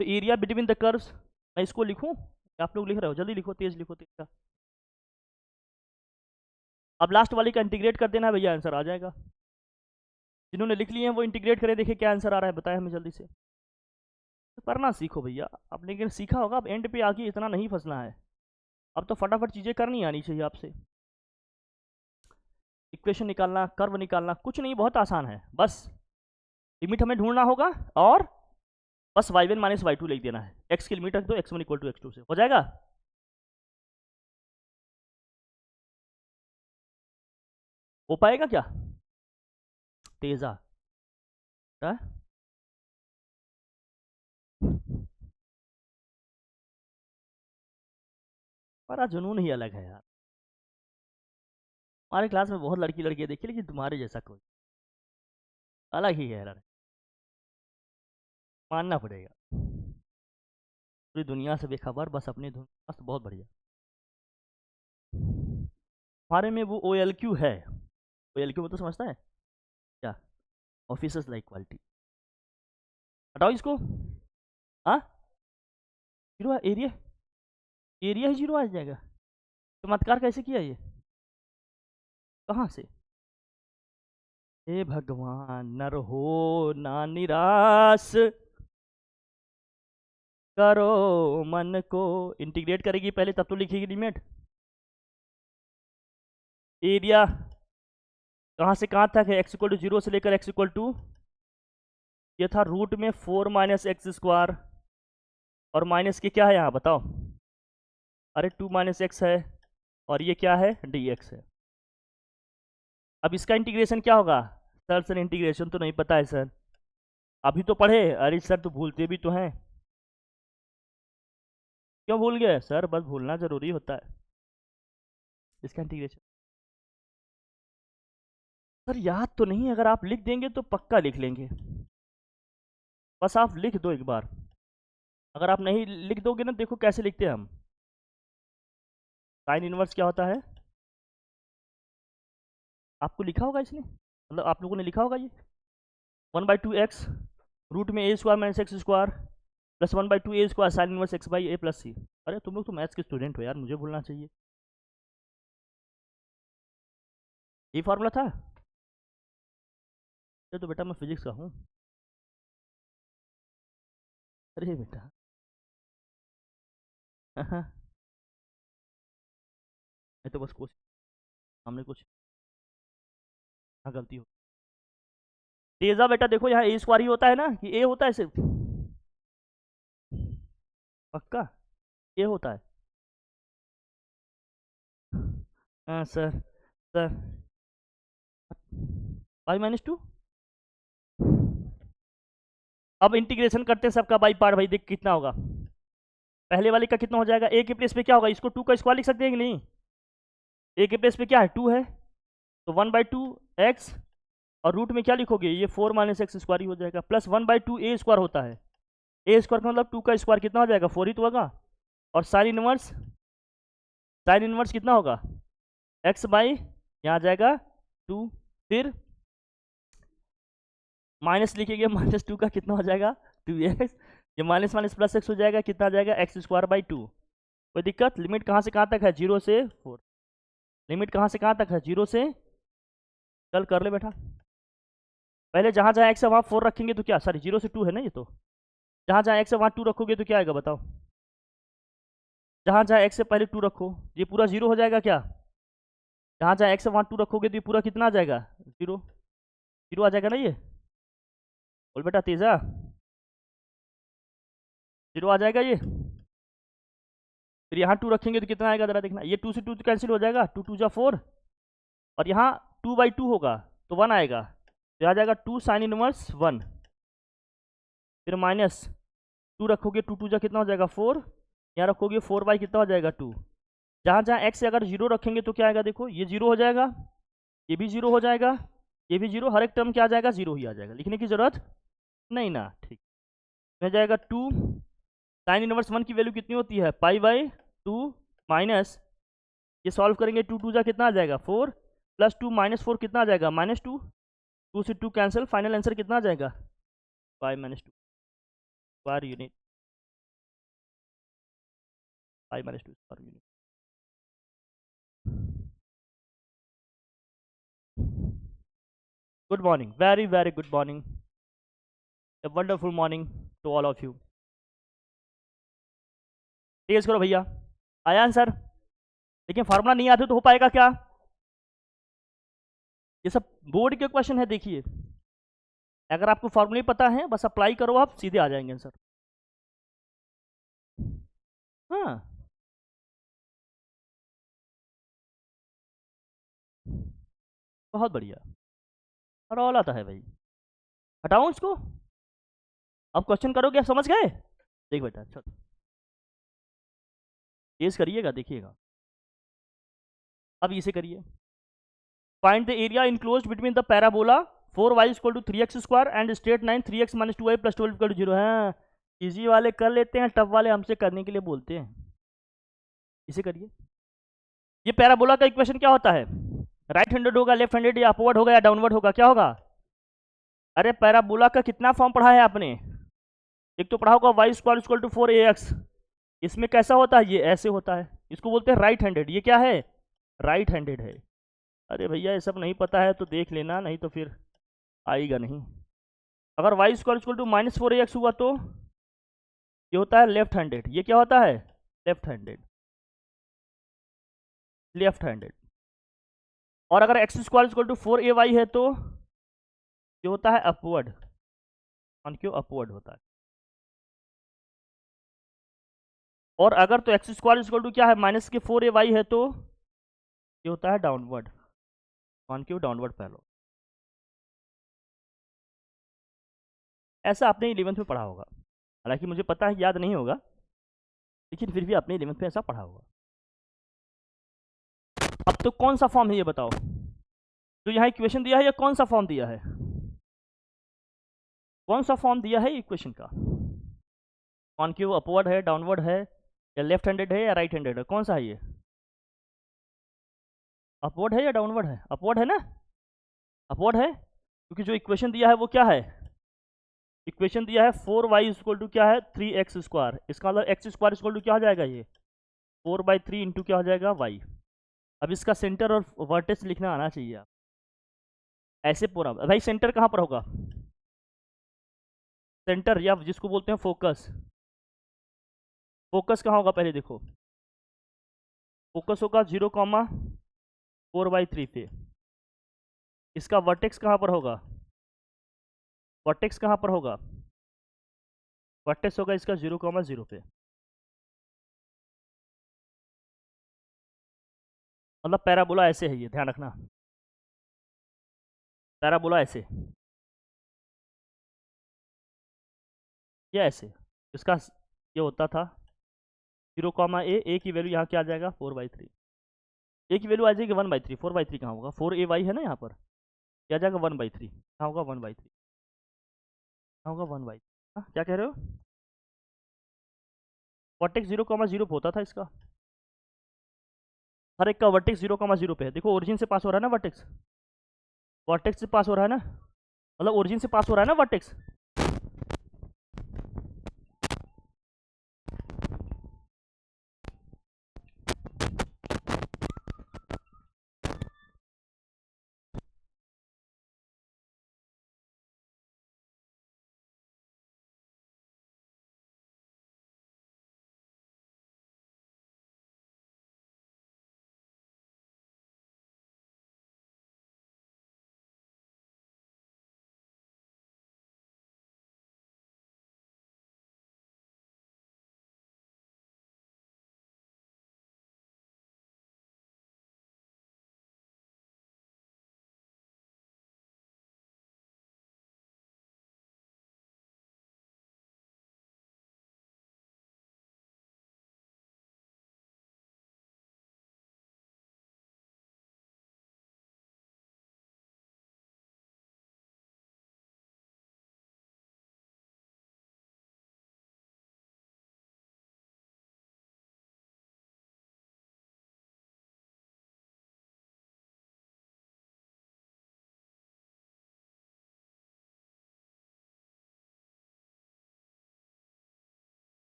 तो एरिया बिटवीन द कर्व्स, मैं इसको लिखूं? आप लोग लिख रहे हो, जल्दी लिखो, तेज लिखो, तेज का। अब लास्ट वाली का इंटीग्रेट कर देना है भैया, आंसर आ जाएगा। जिन्होंने लिख लिए हैं वो इंटीग्रेट करें, देखिए क्या आंसर आ रहा है, बताएं हमें जल्दी से। तो करना सीखो भैया, अब लेकिन सीखा होगा, अब एंड पे आके इतना नहीं फंसना है, अब तो फटाफट चीज़ें करनी आनी चाहिए आपसे। इक्वेशन निकालना, कर्व निकालना कुछ नहीं, बहुत आसान है, बस लिमिट हमें ढूंढना होगा और बस y1 माइनस y2 लिख देना है। x की लिमिट रख दो, x1 इक्वल टू x2 से हो जाएगा। हो पाएगा क्या? तेजा हमारा जुनून ही अलग है यार। हमारे क्लास में बहुत लड़की लड़कियां देखी, लेकिन तुम्हारे जैसा कोई अलग ही है यार, मानना पड़ेगा। पूरी दुनिया से बेखबर, बस अपनी धुन मस्त, बहुत बढ़िया। हमारे में वो OLQ है। OLQ मतलब समझता है क्या? Officers like quality. हटाओ इसको। हाँ, जीरो एरिया, एरिया ही जीरो आ जाएगा। चमत्कार कैसे किया ये, कहाँ से? हे भगवान, नर हो ना निराश, करो मन को। इंटीग्रेट करेगी पहले तब तो लिखेगी लिमिट। एरिया कहाँ से कहाँ तक है, x इक्वल टू 0 से लेकर x इक्वल टू, ये था रूट में 4 माइनस एक्स स्क्वायर, और माइनस के क्या है यहाँ बताओ? अरे 2 माइनस एक्स है, और ये क्या है dx है। अब इसका इंटीग्रेशन क्या होगा? सर इंटीग्रेशन तो नहीं पता है सर, अभी तो पढ़े। अरे सर तो भूलते भी तो हैं। क्यों भूल गए सर? बस भूलना जरूरी होता है। इसका इंटीग्रेशन सर याद तो नहीं, अगर आप लिख देंगे तो पक्का लिख लेंगे, बस आप लिख दो एक बार। अगर आप नहीं लिख दोगे ना, देखो कैसे लिखते हैं हम। साइन इनवर्स क्या होता है? आपको लिखा होगा इसने, मतलब आप लोगों ने लिखा होगा ये 1/2x रूट में a square minus x square plus 1/2 a square sine inverse x by a plus C. अरे तुम लोग तो मैथ्स के स्टूडेंट हो यार, मुझे भूलना चाहिए। ये फॉर्मूला था? ये तो बेटा मैं फिजिक्स का हूँ। अरे बेटा मैं तो बस कोशिश, हमने कुछ गलती हो। तेजा बेटा देखो, यहाँ a स्क्वायर ही होता है ना, कि a होता है सिर्फ? पक्का ये होता है? हाँ सर, सर y-2। अब इंटीग्रेशन करते हैं सबका बाई पार्ट, भाई देख कितना होगा। पहले वाले का कितना हो जाएगा, a के प्लेस पे क्या होगा, इसको 2 का स्क्वायर लिख सकते हैं कि नहीं? a के प्लेस पे क्या है 2 है, तो 1/2x, और रूट में क्या लिखोगे, ये 4 माइनस एक्स स्क्वायर ही हो जाएगा, प्लस 1/2 a स्क्वायर होता है। a स्क्वायर का मतलब 2 का स्क्वायर कितना हो जाएगा, 4 ही तो होगा। और साइन इनवर्स, साइन इनवर्स कितना होगा, x बाई यहाँ आ जाएगा 2, फिर माइनस लिखेंगे, -2 का कितना हो जाएगा 2x, ये माइनस माइनस प्लस एक्स हो जाएगा, कितना आ जाएगा x स्क्वायर बाई 2। कोई दिक्कत? लिमिट कहाँ से कहाँ तक है, 0 से 4। लिमिट कहाँ से कहाँ तक है, 0 से, चल कर ले बेटा। पहले जहाँ जहाँ x है वहाँ 4 रखेंगे तो क्या, सॉरी 0 से 2 है ना ये तो, जहाँ जहाँ x है वहाँ 2 रखोगे तो क्या आएगा बताओ? जहाँ जहाँ x से पहले 2 रखो, ये पूरा 0 हो जाएगा क्या? जहाँ जहाँ x है वहाँ 2 रखोगे तो ये पूरा कितना आ जाएगा, 0। 0 आ जाएगा ना ये, बोल बेटा तेजा, 0 आ जाएगा ये। फिर यहाँ 2 रखेंगे तो कितना आएगा, जरा देखना, ये 2 से 2 कैंसिल हो जाएगा, 2 2 जा 4, और यहाँ 2/2 होगा तो 1 आएगा, तो आ जाएगा 2 साइन इनवर्स 1, फिर माइनस 2 रखोगे, 2 2 जा कितना हो जाएगा 4, यहाँ रखोगे 4 बाई कितना हो जाएगा 2। जहाँ जहाँ x से अगर 0 रखेंगे तो क्या आएगा, देखो ये 0 हो जाएगा, ये भी 0 हो जाएगा, ये भी 0, हर एक टर्म क्या आ जाएगा, 0 ही आ जाएगा, लिखने की जरूरत नहीं ना, ठीक। हो जाएगा 2 साइन इनवर्स 1 की वैल्यू कितनी होती है, पाई बाई 2 माइनस, ये सॉल्व करेंगे, 2 2 जा कितना आ जाएगा 4, प्लस 2 माइनस 4 कितना आ जाएगा -2, 2 से 2 कैंसिल, फाइनल आंसर कितना आ जाएगा y -2 square unit, y -2 square unit. Good morning, very very good morning, a wonderful morning to all of you. तेज करो भैया, आया आंसर? लेकिन फार्मूला नहीं आते तो हो पाएगा क्या? ये सब बोर्ड के क्वेश्चन है, देखिए अगर आपको फार्मूला पता है बस अप्लाई करो, आप सीधे आ जाएंगे आंसर। हाँ, बहुत बढ़िया, रौला आता है भाई, हटाऊं इसको? अब क्वेश्चन करोगे, आप समझ गए? देख बेटा, अच्छा तेज करिएगा, देखिएगा। अब इसे करिए, find the area enclosed between the parabola 4y = 3x² and straight line 3x - 2y + 12 = 0 है। इजी वाले कर लेते हैं, टफ वाले हमसे करने के लिए बोलते हैं। इसे करिए, ये पैराबोला का इक्वेशन क्या होता है? राइट हैंडेड होगा, लेफ्ट हैंडेड, या अपवर्ड होगा या डाउनवर्ड होगा, क्या होगा? अरे पैराबोला का कितना फॉर्म पढ़ा है आपने? एक तो पढ़ा होगा y² = 4ax, इसमें कैसा होता है? ये ऐसे होता है, इसको बोलते हैं राइट हैंडेड। ये क्या है? राइट हैंडेड है। अरे भैया ये सब नहीं पता है तो देख लेना, नहीं तो फिर आएगा नहीं। अगर y² = -4ax हुआ तो ये होता है लेफ्ट हैंडेड। ये क्या होता है? Left handed, left handed. और अगर x² = 4ay है तो ये होता है अपवर्ड, ऑन क्यों अपवर्ड होता है। और अगर तो x² = क्या है -4ay है तो ये होता है डाउनवर्ड, ऑन क्यों डाउनवर्ड पहलो। ऐसा आपने 11th में पढ़ा होगा, हालांकि मुझे पता है याद नहीं होगा, लेकिन फिर भी आपने 11th में ऐसा पढ़ा होगा। अब तो कौन सा फॉर्म है ये बताओ, जो यहाँ इक्वेशन दिया है, या कौन सा फॉर्म दिया है? कौन सा फॉर्म दिया है इक्वेशन का? कॉनकेव अपवर्ड है, डाउनवर्ड है, या लेफ्ट हैंडेड है, या राइट हैंडेड है? कौन सा है ये? अपवर्ड है या डाउनवर्ड है? अपवर्ड है ना, अपवर्ड है, क्योंकि जो इक्वेशन दिया है वो क्या है? इक्वेशन दिया है 4y = क्या है 3x²। इसका मतलब x² क्या हो जाएगा? ये 4/3 इंटू क्या हो जाएगा y। अब इसका सेंटर और वर्टेक्स लिखना आना चाहिए आप, ऐसे पूरा। भाई सेंटर कहाँ पर होगा? सेंटर, या जिसको बोलते हैं फोकस, फोकस कहाँ होगा पहले देखो, फोकस होगा 0,4/3 पे। इसका वर्टेक्स कहाँ पर होगा? वर्टेक्स कहाँ पर होगा? वर्टेक्स होगा इसका 0,0 पे। मतलब पैराबोला ऐसे है, ये ध्यान रखना, पैराबोला ऐसे, ये ऐसे, इसका ये होता था 0, ए की वैल्यू यहाँ क्या आ जाएगा 4/3, ए की वैल्यू आ जाएगी 1/3। 4/3 कहाँ होगा? 4ay है ना यहाँ पर, क्या जाएगा 1/3, कहाँ होगा 1/3, कहाँ होगा 1/3। हाँ क्या कह रहे हो? वर्टेक्स 0,0 पे होता था इसका, हर एक का वर्टेक्स 0,0 पे है। देखो ओरिजिन से पास हो रहा है ना वर्टेक्स, वर्टेक्स से पास हो रहा है ना, मतलब ओरिजिन से पास हो रहा है ना वर्टेक्स।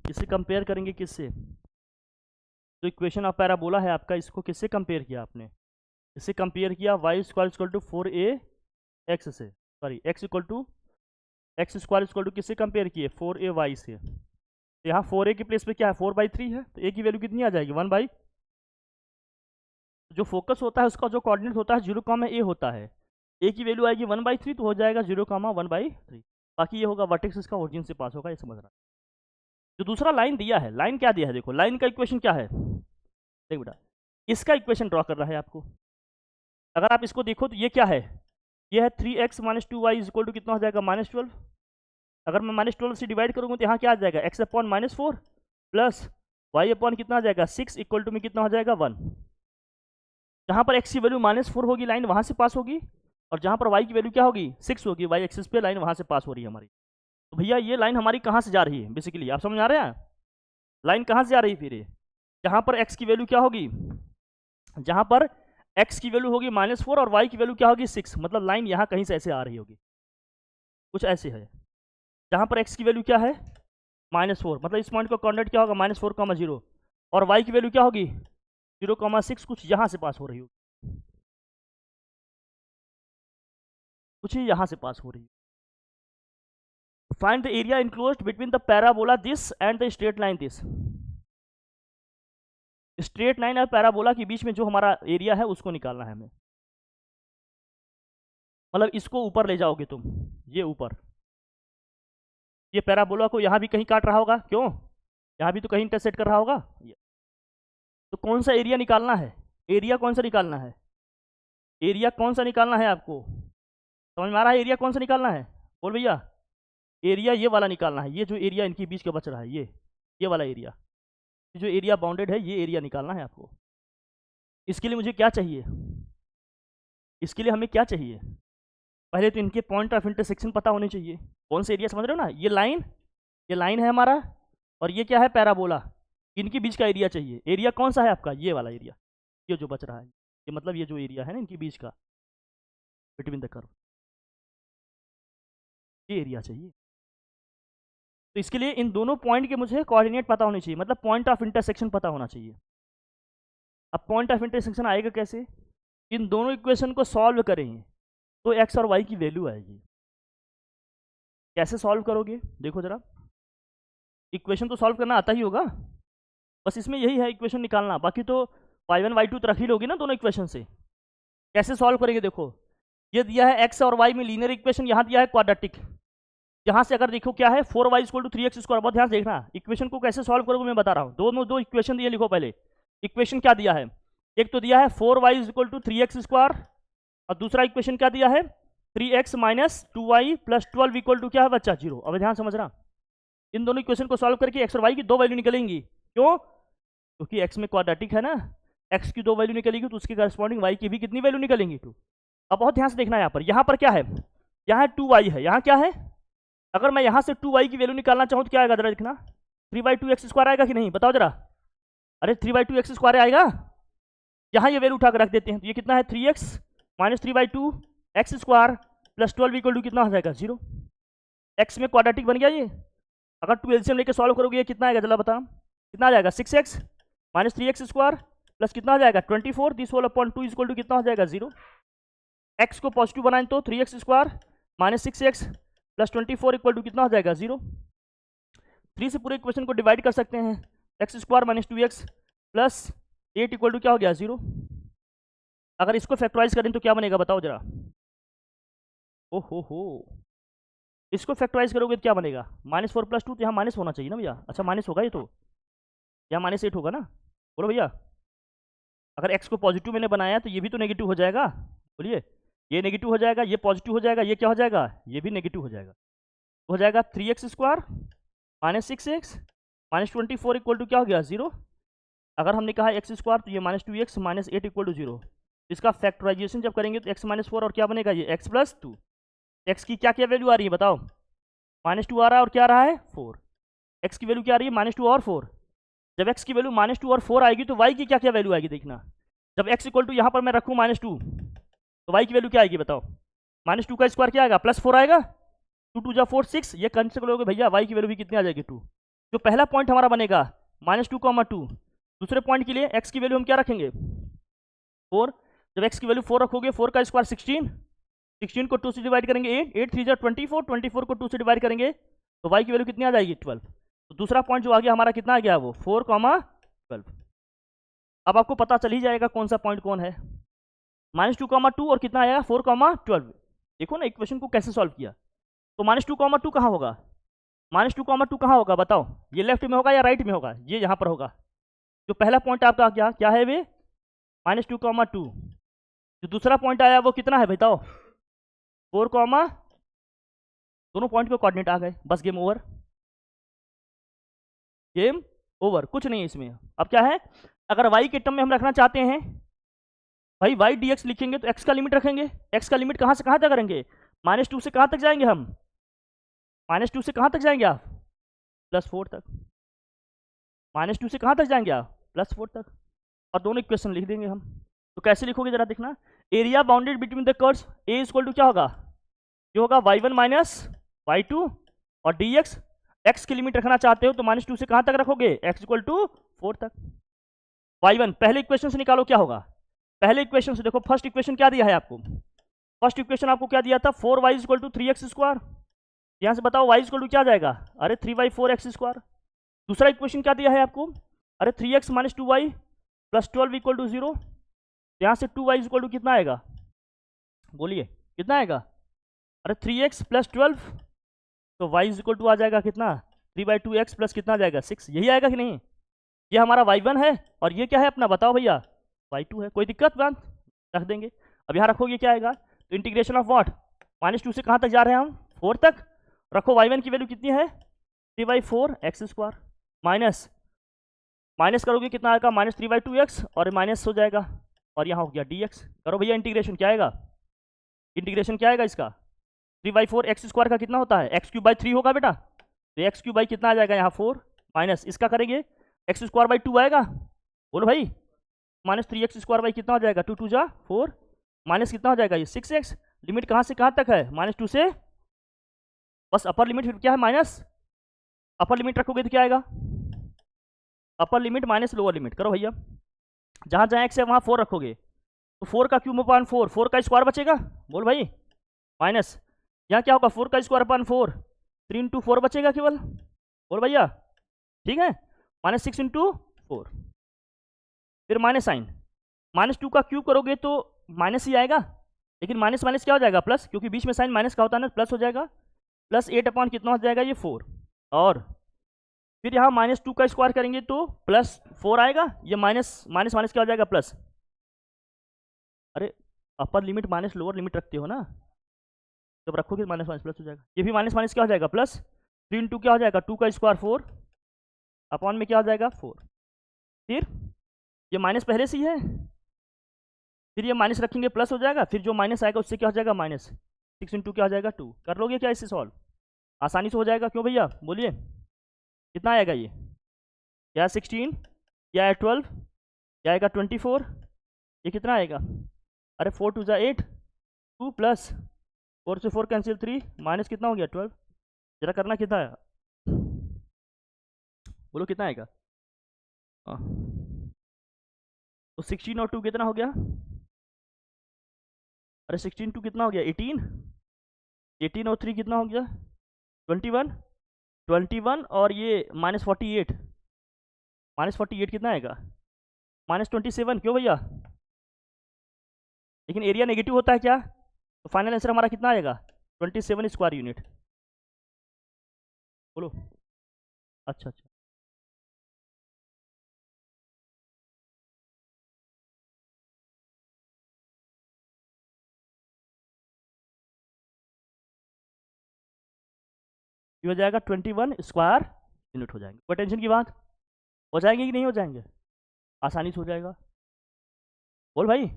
इसे कंपेयर करेंगे किससे? जो इक्वेशन ऑफ पैराबोला है आपका, इसको किससे कंपेयर किया आपने? इससे कंपेयर किया Y square equal to 4ax से, sorry x equal to x square equal to किससे कंपेयर किए? 4ay से। तो यहाँ 4a के प्लेस पे क्या है? 4/3 है, तो a की वैल्यू कितनी आ जाएगी? 1/। जो फोकस होता है उसका जो कोऑर्डिनेट होता है 0, a होता है, a की वैल्यू आएगी 1/3, तो हो जाएगा 0, 1/3। बाकी ये होगा वर्टेक्स इसका ओरिजिन से पास होगा, ये समझ रहा है। जो दूसरा लाइन दिया है, लाइन क्या दिया है देखो, लाइन का इक्वेशन क्या है? देख बेटा, इसका इक्वेशन ड्रॉ कर रहा है आपको। अगर आप इसको देखो तो ये क्या है? ये है 3x - 2y इक्वल टू कितना हो जाएगा? -12। अगर मैं -12 से डिवाइड करूँगा तो यहाँ क्या आ जाएगा? x/-4 प्लस y अपॉन कितना आ जाएगा? 6 इक्वल टू में कितना हो जाएगा? 1। जहाँ पर x की वैल्यू -4 होगी लाइन वहाँ से पास होगी, और जहाँ पर y की वैल्यू क्या होगी? 6 होगी, y एक्सिस पे लाइन वहाँ से पास हो रही है हमारी। तो भैया ये लाइन हमारी कहाँ से जा रही है बेसिकली, आप समझ आ रहे हैं? लाइन कहाँ से जा रही है फिर? जहाँ पर x की वैल्यू क्या होगी? जहाँ पर x की वैल्यू होगी -4 और y की वैल्यू क्या होगी? 6। मतलब लाइन यहाँ कहीं से ऐसे आ रही होगी, कुछ ऐसे है। जहाँ पर x की वैल्यू क्या है? -4, मतलब इस पॉइंट का कोऑर्डिनेट क्या होगा? -4, 0, और y की वैल्यू क्या होगी? 0, 6, कुछ यहाँ से पास हो रही होगी, कुछ ही यहाँ से पास हो रही है। Find the area enclosed between the parabola this and the straight line this. Straight line और पैराबोला के बीच में जो हमारा एरिया है उसको निकालना है हमें। मतलब इसको ऊपर ले जाओगे तुम, ये ऊपर, ये पैराबोला को यहाँ भी कहीं काट रहा होगा, क्यों? यहाँ भी तो कहीं इंटरसेक्ट कर रहा होगा। तो कौन सा एरिया निकालना है? एरिया कौन सा निकालना है? एरिया कौन सा निकालना है आपको? समझ में आ रहा है? एरिया कौन सा निकालना है? बोल भैया, एरिया ये वाला निकालना है, ये जो एरिया इनके बीच का बच रहा है, ये वाला एरिया, जो एरिया बाउंडेड है, ये एरिया निकालना है आपको। इसके लिए मुझे क्या चाहिए? इसके लिए हमें क्या चाहिए? पहले तो इनके पॉइंट ऑफ इंटरसेक्शन पता होने चाहिए। कौन सा एरिया, समझ रहे हो ना? ये लाइन है हमारा, और ये क्या है? पैराबोला। इनके बीच का एरिया चाहिए। एरिया कौन सा है आपका? ये वाला एरिया, ये जो बच रहा है, ये मतलब ये जो एरिया है ना इनके बीच का, बिटवीन द कर्व, ये एरिया चाहिए। तो इसके लिए इन दोनों पॉइंट के मुझे कोऑर्डिनेट पता होने चाहिए, मतलब पॉइंट ऑफ इंटरसेक्शन पता होना चाहिए। अब पॉइंट ऑफ इंटरसेक्शन आएगा कैसे? इन दोनों इक्वेशन को सॉल्व करेंगे तो एक्स और वाई की वैल्यू आएगी। कैसे सॉल्व करोगे? देखो जरा, इक्वेशन तो सॉल्व करना आता ही होगा, बस इसमें यही है इक्वेशन निकालना। बाकी तो y1 y2 तो रख ही लोगे ना दोनों इक्वेशन से। कैसे सॉल्व करेंगे? देखो, ये दिया है x और y में लीनियर इक्वेशन, यहाँ दिया है क्वाड्रेटिक। यहाँ से अगर देखो क्या है? 4y = 3x²। बहुत ध्यान से देखना, इक्वेशन को कैसे सॉल्व करोगे मैं बता रहा हूँ। दो इक्वेशन दिए, लिखो पहले। इक्वेशन क्या दिया है? एक तो दिया है 4y = 3x², और दूसरा इक्वेशन क्या दिया है? 3x - 2y + 12 = क्या है बच्चा? 0। अब ध्यान समझना, इन दोनों इक्वेशन को सॉल्व करके x और y की दो वैल्यू निकलेंगी। क्यों? क्योंकि x में क्वाड्रेटिक है ना, x की दो वैल्यू निकलेगी तो उसके करस्पॉन्डिंग y की भी कितनी वैल्यू निकलेंगी? 2। अब बहुत ध्यान से देखना, यहाँ पर क्या है? यहाँ 2y है, यहाँ क्या है? अगर मैं यहाँ से 2y की वैल्यू निकालना चाहूँ तो क्या आएगा? जरा देखना, 3/2x² आएगा कि नहीं? बताओ जरा। अरे 3/2x² आएगा। यहाँ ये वैल्यू उठा कर रख देते हैं, तो ये कितना है? 3x - 3/2x² + 12 = कितना हो जाएगा? 0। x में क्वाड्रेटिक बन गया ये। अगर 2 एलसीएम लेके सॉल्व करोगे ये कितना आएगा? जरा बता, कितना आ जाएगा? 6x - 3x² प्लस कितना हो जाएगा? 24। दिस होल अपॉन 2 = कितना हो जाएगा? 0। x को पॉजिटिव बनाएं तो 3x² - 6x + 24 = कितना हो जाएगा? 0। 3 से पूरे इक्वेशन को डिवाइड कर सकते हैं, x² - 2x + 8 = क्या हो गया? 0। अगर इसको फैक्टराइज करें तो क्या बनेगा? बताओ जरा। हो, इसको फैक्टराइज करोगे तो क्या बनेगा? -4 + 2, तो यहाँ माइनस होना चाहिए ना भैया। अच्छा माइनस होगा ये, तो यहाँ -8 होगा ना? बोलो भैया, अगर x को पॉजिटिव मैंने बनाया तो ये भी तो नेगेटिव हो जाएगा। बोलिए, ये नेगेटिव हो जाएगा, ये पॉजिटिव हो जाएगा, ये क्या हो जाएगा? ये भी नेगेटिव हो जाएगा। हो जाएगा 3x² - 6x - 24 = क्या हो गया? 0। अगर हमने कहा x² तो ये -2x - 8 = 0। इसका फैक्टराइजेशन जब करेंगे तो x - 4 और क्या बनेगा? ये x + 2। x की क्या क्या वैल्यू आ रही है बताओ? -2 आ रहा है, और क्या आ रहा है? 4। x की वैल्यू क्या आ रही है? -2 और 4। जब x की वैल्यू -2 और 4 आएगी तो y की क्या क्या वैल्यू आएगी? देखना, जब x = यहाँ पर मैं रखूँ -2 तो y की वैल्यू क्या आएगी? बताओ। -2 का स्क्वायर क्या आएगा? +4 आएगा। 2 × 2 = 4, 6। ये कंसिडर करोगे भैया, y की वैल्यू भी कितनी आ जाएगी? 2। जो पहला पॉइंट हमारा बनेगा -2, दूसरे पॉइंट के लिए x की वैल्यू हम क्या रखेंगे 4। जब x की वैल्यू 4 रखोगे 4 का स्क्वायर 16 को 2 से डिवाइड करेंगे 8 3 24 को 2 से डिवाइड करेंगे तो y की वैल्यू कितनी आ जाएगी 12। तो दूसरा पॉइंट जो आ गया हमारा कितना आ गया वो 4, 12। अब आपको पता चल ही जाएगा कौन सा पॉइंट कौन है। -2, और कितना आया 4, 12। देखो ना इक्वेशन को कैसे सॉल्व किया। तो -2, 2 कहाँ होगा -2, 2 कहाँ होगा बताओ, ये लेफ्ट में होगा या राइट में होगा, ये यहाँ पर होगा। जो पहला पॉइंट आपका क्या है वे -2, 2। जो दूसरा पॉइंट आया वो कितना है बताओ 4, दोनों पॉइंट के कोऑर्डिनेट आ गए, बस गेम ओवर, गेम ओवर, कुछ नहीं है इसमें। अब क्या है, अगर y के टर्म में हम रखना चाहते हैं भाई y dx लिखेंगे तो x का लिमिट रखेंगे। x का लिमिट कहाँ से कहाँ तक करेंगे -2 से कहाँ तक जाएंगे हम -2 से कहाँ तक जाएंगे आप +4 तक। -2 से कहाँ तक जाएंगे आप +4 तक, और दोनों इक्वेशन लिख देंगे हम। तो कैसे लिखोगे जरा देखना, area bounded between the curves a equal to क्या होगा, ये होगा y1 माइनस y2, और dx x की लिमिट रखना चाहते हो तो -2 से कहाँ तक रखोगे x इक्वल टू 4 तक। y1 पहले इक्वेशन से निकालो क्या होगा, पहले इक्वेशन से देखो, फर्स्ट इक्वेशन क्या दिया है आपको, फर्स्ट इक्वेशन आपको क्या दिया था 4y इक्वल टू 3x²। यहाँ से बताओ y इक्वल टू क्या जाएगा, अरे 3y4x²। दूसरा इक्वेशन क्या दिया है आपको, अरे 3x minus 2y plus 12 equal to 0। यहाँ से 2y इक्वल टू कितना आएगा, बोलिए कितना आएगा, अरे 3x प्लस 12, तो y इक्वल टू आ जाएगा कितना 3/2x प्लस कितना आ जाएगा 6। यही आएगा कि नहीं, ये हमारा y1 है और ये क्या है अपना बताओ भैया y2 है। कोई दिक्कत बात, रख देंगे। अब यहाँ रखोगे क्या आएगा, तो इंटीग्रेशन ऑफ व्हाट, -2 से कहाँ तक जा रहे हैं हम 4 तक। रखो y1 की वैल्यू कितनी है 3/4x², माइनस करोगे कितना आएगा -3/2x, और माइनस हो जाएगा, और यहाँ हो गया dx। करो भैया इंटीग्रेशन, क्या आएगा इंटीग्रेशन क्या आएगा इसका, 3/4x² का कितना होता है x³ होगा बेटा, तो x³ कितना आ जाएगा यहाँ 4, माइनस इसका करेंगे x²/2 आएगा, बोलो भाई -3x² कितना हो जाएगा 2 2 जा 4, माइनस कितना हो जाएगा ये 6x। लिमिट कहाँ से कहाँ तक है -2 से, बस अपर लिमिट फिर क्या है माइनस, अपर लिमिट रखोगे तो क्या आएगा, upper limit minus lower limit. करो भैया, जहाँ जहाँ x है वहाँ 4 रखोगे तो 4 का क्यूब अपान 4, 4 का स्क्वायर बचेगा, बोल भाई माइनस, यहाँ क्या होगा 4 का स्क्वायर अपान 4, 3 इंटू 4 बचेगा केवल, बोल भैया ठीक है, -6 इंटू 4, फिर माइनस साइन, -2 का क्यूब करोगे तो माइनस ही आएगा, लेकिन माइनस माइनस क्या हो जाएगा प्लस, क्योंकि बीच में साइन माइनस का होता है ना, प्लस हो जाएगा, +8 अपॉन कितना हो जाएगा ये 4, और फिर यहाँ -2 का स्क्वायर करेंगे तो +4 आएगा, ये माइनस माइनस माइनस क्या हो जाएगा प्लस, अरे upper limit minus lower limit रखते हो ना, जब रखोगे माइनस माइनस प्लस हो जाएगा, ये भी माइनस माइनस क्या हो जाएगा प्लस, 3 इंटू क्या हो जाएगा 2 का स्क्वायर 4 अपॉन में क्या हो जाएगा 4, फिर ये माइनस पहले से ही है, फिर ये माइनस रखेंगे प्लस हो जाएगा, फिर जो माइनस आएगा उससे क्या हो जाएगा -6 इंटू क्या हो जाएगा 2। कर लोगे क्या इससे सॉल्व, आसानी से हो जाएगा, क्यों भैया बोलिए कितना आएगा ये, या 16 या 12 या आएगा 24, ये कितना आएगा, अरे 4 2 जा 8, 2 प्लस 4 से 4 कैंसिल 3, माइनस कितना हो गया 12, जरा करना कितना आया, बोलो कितना आएगा, तो 16 और 2 कितना हो गया, अरे 16 2 कितना हो गया 18, 18 और 3 कितना हो गया 21, 21 और ये -48, -48 कितना आएगा -27, क्यों भैया, लेकिन एरिया नेगेटिव होता है क्या, तो फाइनल आंसर हमारा कितना आएगा 27 स्क्वायर यूनिट, बोलो अच्छा अच्छा। ये हो जाएगा 21 स्क्वायर यूनिट हो जाएंगे, कोई टेंशन की बात, हो जाएंगे कि नहीं हो जाएंगे, आसानी से हो जाएगा, बोल भाई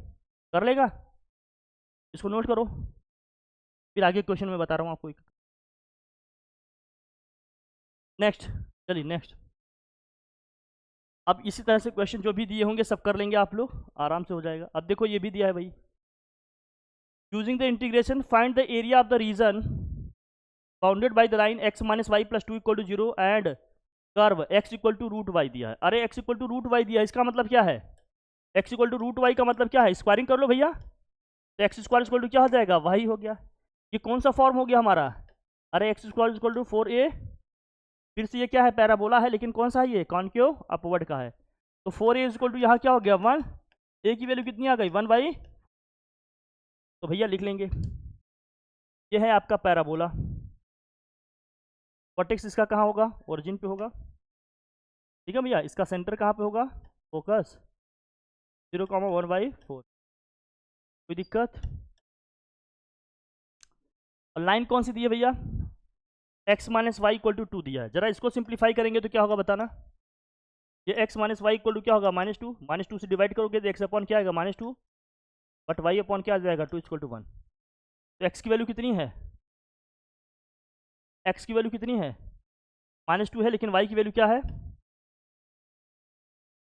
कर लेगा, इसको नोट करो, फिर आगे क्वेश्चन में बता रहा हूँ आपको। नेक्स्ट, चलिए नेक्स्ट, अब इसी तरह से क्वेश्चन जो भी दिए होंगे सब कर लेंगे आप लोग, आराम से हो जाएगा। अब देखो ये भी दिया है भाई, using the integration find the area of the region bounded by the line x - y + 2 = 0 and curve x equal to root y दिया है। अरे x equal to root y दिया है, इसका मतलब क्या है? x equal to root y का मतलब क्या है? स्क्वायरिंग कर लो भैया, तो एक्स स्क्वायर इक्वल टू क्या हो जाएगा? वाई हो गया। ये कौन सा फॉर्म हो गया हमारा? अरे x square equal to 4a, फिर से ये क्या है? पैराबोला है, लेकिन कौन सा है ये? कॉन्केव अपवर्ड का है। तो 4a इक्वल टू यहाँ क्या हो गया? 1। a की वैल्यू कितनी आ गई? 1/, तो भैया लिख लेंगे ये है आपका पैराबोला। वर्टेक्स इसका कहाँ होगा? ओरिजिन पे होगा, ठीक है भैया। इसका सेंटर कहाँ पे होगा? फोकस 0,1/4। कोई दिक्कत? और लाइन कौन सी दी है भैया? x minus y equal to 2 दिया है। जरा इसको सिंप्लीफाई करेंगे तो क्या होगा बताना? ये x minus y equal to क्या होगा? -2। -2 से डिवाइड करोगे तो x अपॉन क्या आएगा? -2, बट y अपॉन क्या आ जाएगा? 2 इक्वल टू 1। तो x की वैल्यू कितनी है? x की वैल्यू कितनी है? -2 है, लेकिन y की वैल्यू क्या है?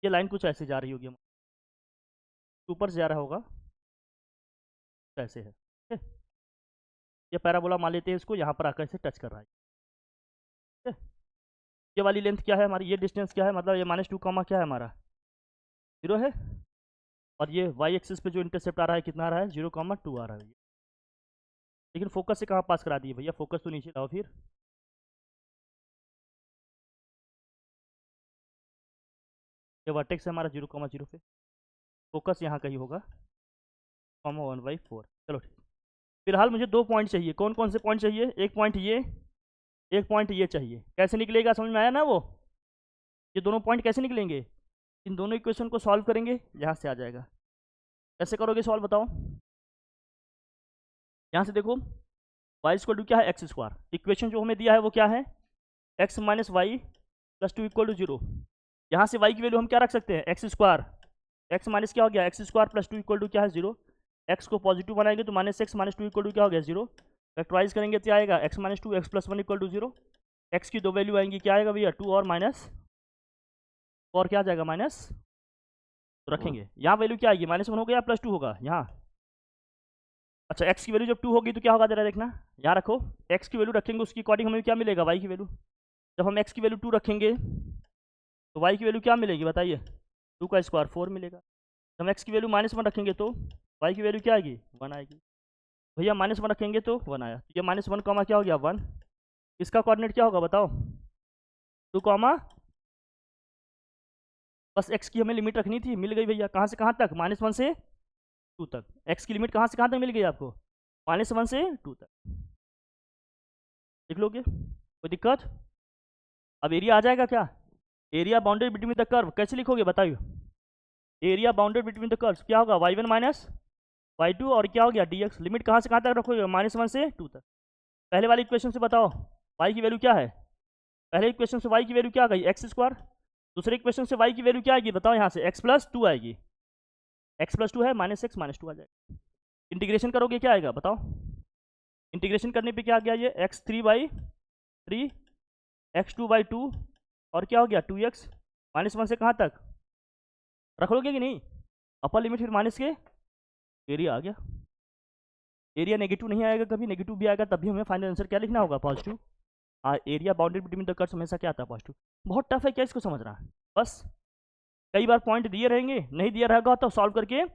ये लाइन कुछ ऐसे जा रही होगी, ऊपर से जा रहा होगा, ऐसे है, ठीक है? ये पैराबोला मान लेते हैं इसको, यहाँ पर आकर इसे टच कर रहा है, ठीक है? ये वाली लेंथ क्या है हमारी? ये डिस्टेंस क्या है? मतलब ये -2 कॉमा क्या है हमारा? 0 है। और ये वाई एक्सिस पे जो इंटरसेप्ट आ रहा है कितना आ रहा है? 0,2 आ रहा है। लेकिन फोकस से कहाँ पास करा दिए भैया? फोकस तो नीचे लाओ फिर। ये वर्टेक्स है हमारा 0,0 पे, फोकस यहाँ कहीं होगा, 1/4। चलो ठीक। फिलहाल मुझे 2 पॉइंट चाहिए। कौन कौन से पॉइंट चाहिए? एक पॉइंट ये, एक पॉइंट ये चाहिए। कैसे निकलेगा? समझ में आया ना वो? ये दोनों पॉइंट कैसे निकलेंगे? इन दोनों इक्वेशन को सॉल्व करेंगे, यहाँ से आ जाएगा। कैसे करोगे सॉल्व बताओ? यहाँ से देखो, वाई स्क्वायर टू क्या है? X square. इक्वेशन जो हमें दिया है वो क्या है? X minus y plus 2 equal to 0। यहाँ से वाई की वैल्यू हम क्या रख सकते हैं? X square. एक्स माइनस क्या हो गया? X square plus 2 equal to क्या है? 0। एक्स को पॉजिटिव बनाएंगे तो -x -2 इक्वल टू क्या हो गया? 0। फैक्टराइज करेंगे तो क्या आएगा? x -2 x + 1 equal to 0। X की दो वैल्यू आएंगी, क्या आएगा भैया? 2 और माइनस, और क्या आ जाएगा? माइनस। तो रखेंगे यहाँ वैल्यू क्या आएगी? -1 हो गया, +2 होगा यहाँ। अच्छा, x की वैल्यू जब 2 होगी तो क्या होगा? जरा देखना, यहाँ रखो। x की वैल्यू रखेंगे, उसके अकॉर्डिंग हमें क्या मिलेगा? y की वैल्यू। जब हम x की वैल्यू 2 रखेंगे तो y की वैल्यू क्या मिलेगी बताइए? 2 का स्क्वायर 4 मिलेगा। जब हम x की वैल्यू -1 रखेंगे तो y की वैल्यू क्या आएगी? 1 आएगी। भैया -1 रखेंगे तो 1 आया। ये -1 कॉमा क्या हो गया? 1। इसका कोऑर्डिनेट क्या होगा बताओ? 2 कॉमा, बस x की हमें लिमिट रखनी थी, मिल गई भैया। कहाँ से कहाँ तक? -1 से 2 तक। x की लिमिट कहाँ से कहाँ तक मिल गई आपको? -1 से 2 तक। लिख लोगे? कोई दिक्कत? अब एरिया आ जाएगा क्या? Area bounded between the curve कैसे लिखोगे बताइए? Area bounded between the curve क्या होगा? y1 माइनस y2, और क्या हो गया? dx। लिमिट कहाँ से कहाँ तक रखोगे? -1 से 2 तक। पहले वाली इक्वेशन से बताओ y की वैल्यू क्या है? पहले इक्वेशन से y की वैल्यू क्या आ गई? X square. दूसरे इक्वेशन से y की वैल्यू क्या आएगी बताओ? यहाँ से x + 2 आएगी। x + 2 है, -x -2 आ जाएगा। इंटीग्रेशन करोगे क्या आएगा बताओ? इंटीग्रेशन करने पे क्या आ गया? ये x3/3 x2/2, और क्या हो गया? 2x। -1 से कहाँ तक रख लोगे कि नहीं? अपर लिमिट फिर माइनस के, एरिया आ गया। एरिया नेगेटिव नहीं आएगा कभी, नेगेटिव भी आएगा तब भी हमें फाइनल आंसर क्या लिखना होगा? Positive. Area bounded between the curves हमेशा क्या आता है? पॉजिटिव। बहुत टफ है क्या इसको समझना? बस कई बार पॉइंट दिए रहेंगे, नहीं दिया रहेगा तो सॉल्व करके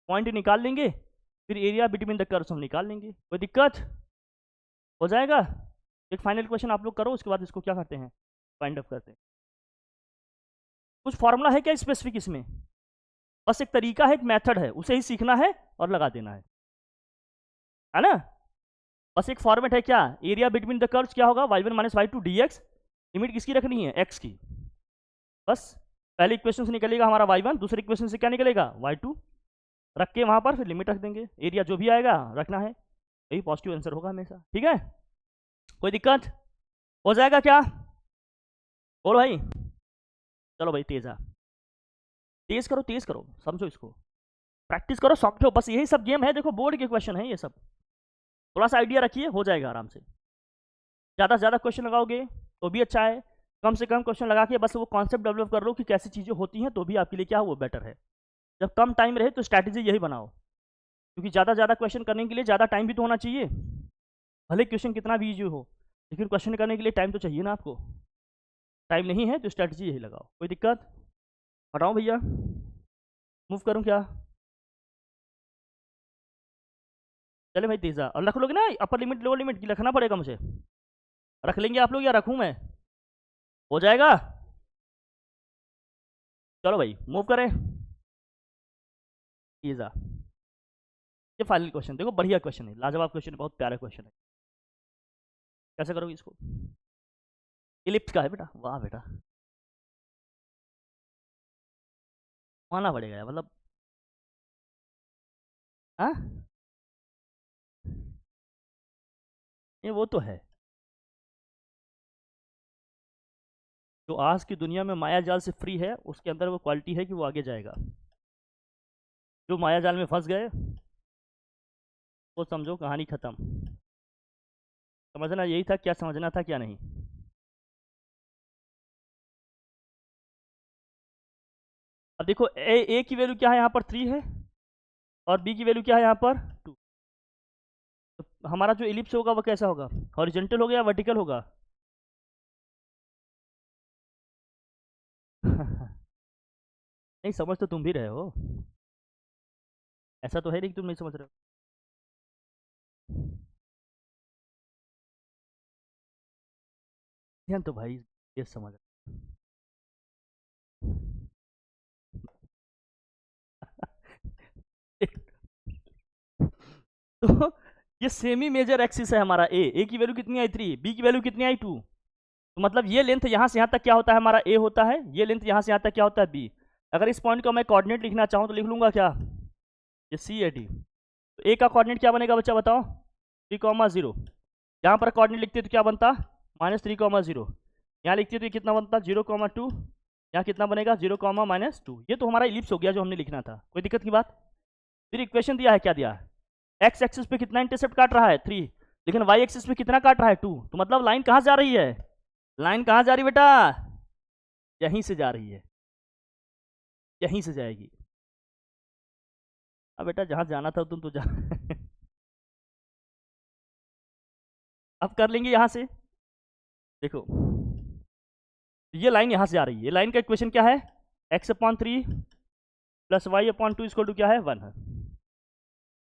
पॉइंट निकाल लेंगे, फिर एरिया बिटवीन द कर्व्स हम निकाल लेंगे। कोई दिक्कत? हो जाएगा। एक फाइनल क्वेश्चन आप लोग करो, उसके बाद इसको क्या करते हैं? फाइंड अप करते हैं। कुछ फॉर्मूला है क्या स्पेसिफिक इसमें? बस एक तरीका है, एक मेथड है, उसे ही सीखना है और लगा देना है ना? बस एक फॉर्मेट है क्या? एरिया बिटवीन द कर्व्स क्या होगा? y1 - y2 dx। लिमिट किसकी रखनी है? x की। बस पहले इक्वेशन से निकलेगा हमारा y1, दूसरे इक्वेशन से क्या निकलेगा? y2। रख के वहां पर फिर लिमिट रख देंगे, एरिया जो भी आएगा रखना है, यही पॉजिटिव आंसर होगा हमेशा। ठीक है? कोई दिक्कत? हो जाएगा क्या? बोलो भाई। चलो भाई, तेज करो, तेज करो, समझो इसको, प्रैक्टिस करो, समझो। बस यही सब गेम है, देखो बोर्ड के क्वेश्चन है ये सब। थोड़ा सा आइडिया रखिए, हो जाएगा आराम से। ज़्यादा से ज़्यादा क्वेश्चन लगाओगे तो भी अच्छा है, कम से कम क्वेश्चन लगा के बस वो कॉन्सेप्ट डेवलप कर लो कि कैसी चीज़ें होती हैं, तो भी आपके लिए क्या वो बेटर है। जब कम टाइम रहे तो स्ट्रैटेजी यही बनाओ, क्योंकि ज़्यादा क्वेश्चन करने के लिए ज़्यादा टाइम भी तो होना चाहिए। भले क्वेश्चन कितना भी ईजी हो, लेकिन क्वेश्चन करने के लिए टाइम तो चाहिए ना आपको। टाइम नहीं है तो स्ट्रैटेजी यही लगाओ। कोई दिक्कत? हटाऊँ भैया, मूव करूँ क्या? चले भाई तेजा, और रख लोगे ना अपर लिमिट लोअर लिमिट की? रखना पड़ेगा मुझे, रख लेंगे आप लोग या रखूँ मैं? हो जाएगा? चलो भाई मूव करें तेजा। ये फाइनल क्वेश्चन देखो, बढ़िया क्वेश्चन है, लाजवाब क्वेश्चन है, बहुत प्यारा क्वेश्चन है। कैसे करोगे इसको? इलिप्स का है बेटा, वाह बेटा, मानना पड़ेगा यार, मतलब हाँ, ये वो तो है। जो आज की दुनिया में माया जाल से फ्री है, उसके अंदर वो क्वालिटी है कि वो आगे जाएगा। जो माया जाल में फंस गए, वो समझो कहानी खत्म। समझना यही था, क्या समझना था क्या नहीं। अब देखो ए की वैल्यू क्या है यहाँ पर 3 है, और बी की वैल्यू क्या है यहाँ पर 2। तो हमारा जो इलिप्स होगा वो कैसा होगा? हॉरिजेंटल होगा या वर्टिकल होगा? नहीं, समझ तो तुम भी रहे हो, ऐसा तो है नहीं कि तुम नहीं समझ रहे हो। ध्यान तो भाई ये समझ तो ये सेमी मेजर एक्सिस है हमारा। ए की वैल्यू कितनी आई 3, बी की वैल्यू कितनी आई 2। तो मतलब ये लेंथ यहाँ से यहाँ तक क्या होता है हमारा? ए होता है। ये लेंथ यहाँ से यहाँ तक क्या होता है? बी। अगर इस पॉइंट का मैं कोऑर्डिनेट लिखना चाहूँ तो लिख लूंगा क्या? ये सी ए डी। तो ए का कोऑर्डिनेट क्या बनेगा बच्चा बताओ? 3,0। यहाँ पर कोऑर्डिनेट लिखते तो क्या बनता? -3,0। यहाँ लिखते तो ये कितना बनता? 0,2। यहाँ कितना बनेगा? 0,-2। ये तो हमारा इलिप्स हो गया जो हमने लिखना था। कोई दिक्कत की बात? फिर इक्वेशन दिया है, क्या दिया है? एक्स एक्सिस पे कितना इंटरसेप्ट काट रहा है? 3। लेकिन वाई एक्सिस पे कितना काट रहा है? 2। तो मतलब लाइन कहाँ जा रही है? लाइन कहाँ जा रही बेटा? यहीं से जा रही है, यहीं से जाएगी। अब बेटा जहां जाना था तुम तो जा अब कर लेंगे यहां से। देखो ये लाइन यहां से आ रही है, ये लाइन का इक्वेशन क्या है? x/3 plus y/2 equal to क्या है? 1 है।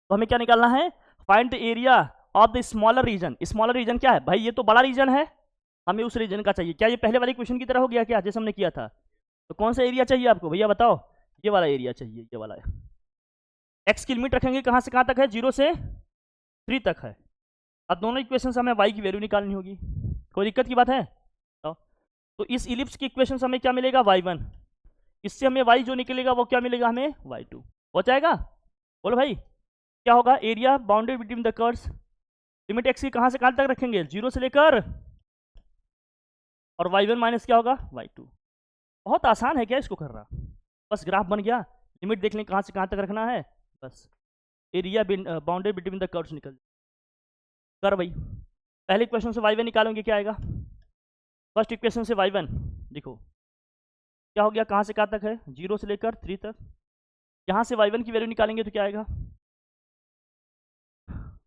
तो हमें क्या निकालना है? Find the area of the smaller region. Smaller region क्या है भाई? ये तो बड़ा रीजन है, हमें उस रीजन का चाहिए। क्या ये पहले वाले क्वेश्चन की तरह हो गया क्या, जैसे हमने किया था? तो कौन सा एरिया चाहिए आपको भैया बताओ? ये वाला एरिया चाहिए, ये वाला। एक्स की लिमिट रखेंगे कहाँ से कहाँ तक है? 0 से 3 तक है। अब दोनों इक्वेशन से हमें वाई की वैल्यू निकालनी होगी। कोई दिक्कत की बात है? तो इस इलिप्स की इक्वेशन से हमें क्या मिलेगा? y1। इससे हमें y जो निकलेगा वो क्या मिलेगा हमें? y2। हो जाएगा? बोलो भाई क्या होगा? Area bounded between the curves. Limit x की कहाँ से कहाँ तक रखेंगे? 0 से लेकर, और y1 माइनस क्या होगा? y2। बहुत आसान है क्या इसको करना? बस ग्राफ बन गया, लिमिट देख लें कहाँ से कहाँ तक रखना है, बस area bounded between the curves निकल कर भाई। पहले इक्वेशन से y1 निकालेंगे, क्या आएगा? फर्स्ट इक्वेशन से y1 देखो क्या हो गया, कहाँ से कहाँ तक है? 0 से लेकर 3 तक। यहाँ से y1 की वैल्यू निकालेंगे तो क्या आएगा?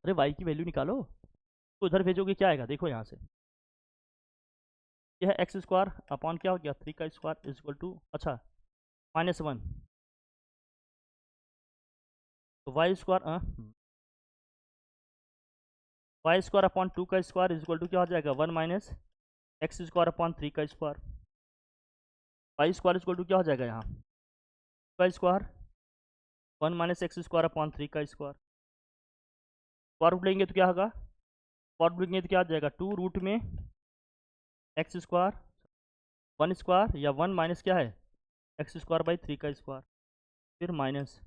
अरे y की वैल्यू निकालो, तो उधर भेजोगे क्या आएगा? देखो यहाँ से यह x² अपॉन क्या हो गया? 3 का स्क्वायर इज इक्वल टू, अच्छा -1। तो y² अपॉन 2 का स्क्वायर इज इक्वल टू क्या हो जाएगा? 1 माइनस x² अपॉन 3 का स्क्वायर। y² इक्वल टू क्या हो जाएगा यहाँ? का स्क्वायर 1 माइनस x² अपॉन 3 का स्क्वायर। स्क्वायर रूट लेंगे तो क्या होगा? स्क्वायर रूट लेंगे तो क्या आ जाएगा? 2 रूट में x² 1 स्क्वायर, या 1 माइनस क्या है? x² बाई 3 का स्क्वायर, फिर माइनस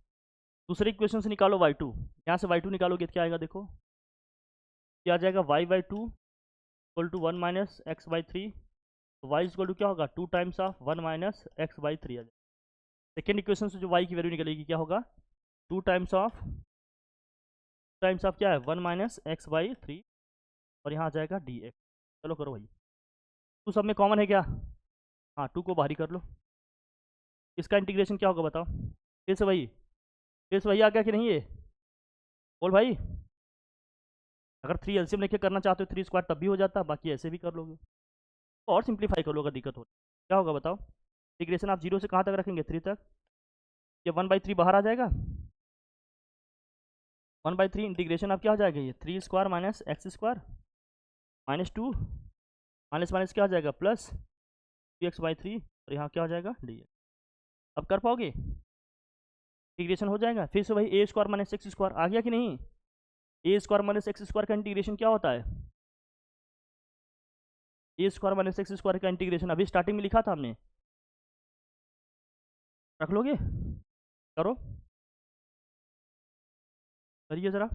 दूसरे इक्वेशन से निकालो y2। यहाँ से y2 निकालोगे तो क्या आएगा? देखो क्या आ जाएगा? y/2 equal to 1 minus x/3। तो y इक्वल टू क्या होगा? 2 टाइम्स ऑफ 1 माइनस x/3 आ जाएगा। सेकेंड इक्वेशन से जो y की वैल्यू निकलेगी क्या होगा? 2 टाइम्स ऑफ क्या है? 1 माइनस x/3, और यहाँ आ जाएगा dx। चलो करो भाई, टू सब में कॉमन है क्या? हाँ, 2 को बाहरी कर लो। इसका इंटीग्रेशन क्या होगा बताओ? फिर से वही आ गया कि नहीं? ये बोल भाई, अगर 3 एलसीएम लेके करना चाहते हो 3 स्क्वायर तब भी हो जाता, बाकी ऐसे भी कर लोगे। और सिंप्लीफाई कर लो अगर दिक्कत हो क्या होगा बताओ। इंटीग्रेशन आप 0 से कहाँ तक रखेंगे 3 तक, ये 1/3 बाहर आ जाएगा। 1/3 इंटीग्रेशन आप क्या हो जाएगा, ये 3² minus x² minus 2 minus minus क्या हो जाएगा प्लस 3x/3 और यहाँ क्या हो जाएगा डी। अब कर पाओगे, इंटीग्रेशन हो जाएगा फिर से वही a² माइनस x² आ गया कि नहीं। a² माइनस x² का इंटीग्रेशन क्या होता है, a² माइनस x² का इंटीग्रेशन अभी स्टार्टिंग में लिखा था हमने, रख लोगे, करो करिए ज़रा।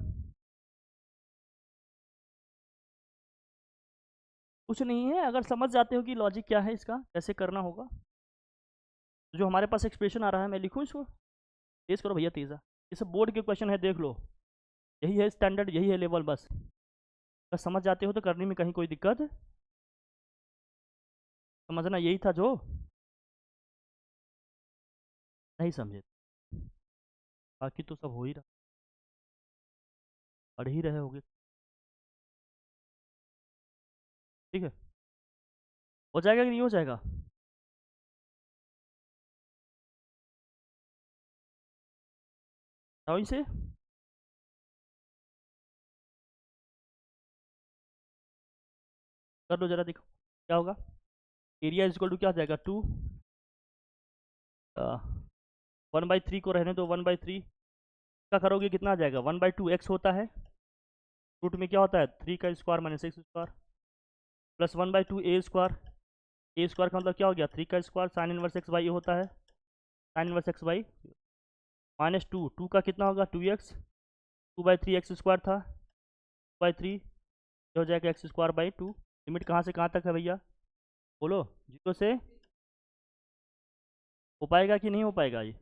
कुछ नहीं है, अगर समझ जाते हो कि लॉजिक क्या है इसका कैसे करना होगा। तो जो हमारे पास एक्सप्रेशन आ रहा है मैं लिखूँ इसको, तेज करो भैया तेज़ा, ये सब बोर्ड के क्वेश्चन है देख लो, यही है स्टैंडर्ड, यही है लेवल, बस अगर समझ जाते हो तो करने में कहीं कोई दिक्कत, समझना यही था जो नहीं समझे, बाकी तो सब हो ही रहा, पढ़ ही रहे होगे। ठीक है, हो जाएगा कि नहीं हो जाएगा। आओ इसे, कर लो जरा, देखो क्या होगा। एरिया इज इक्वल टू क्या हो जाएगा 2, 1/3 को रहने दो, 1/3 का करोगे कितना आ जाएगा 1/2 x होता है, रूट में क्या होता है 3 का square minus x² plus 1/2 a² का मतलब क्या हो गया 3 का square sine inverse x by a होता है, sine inverse x by minus 2 का कितना होगा 2x, 2/3 x² था 2/3 हो जाएगा x²/2। लिमिट कहाँ से कहाँ तक है भैया बोलो, 0 से हो पाएगा कि नहीं हो पाएगा ये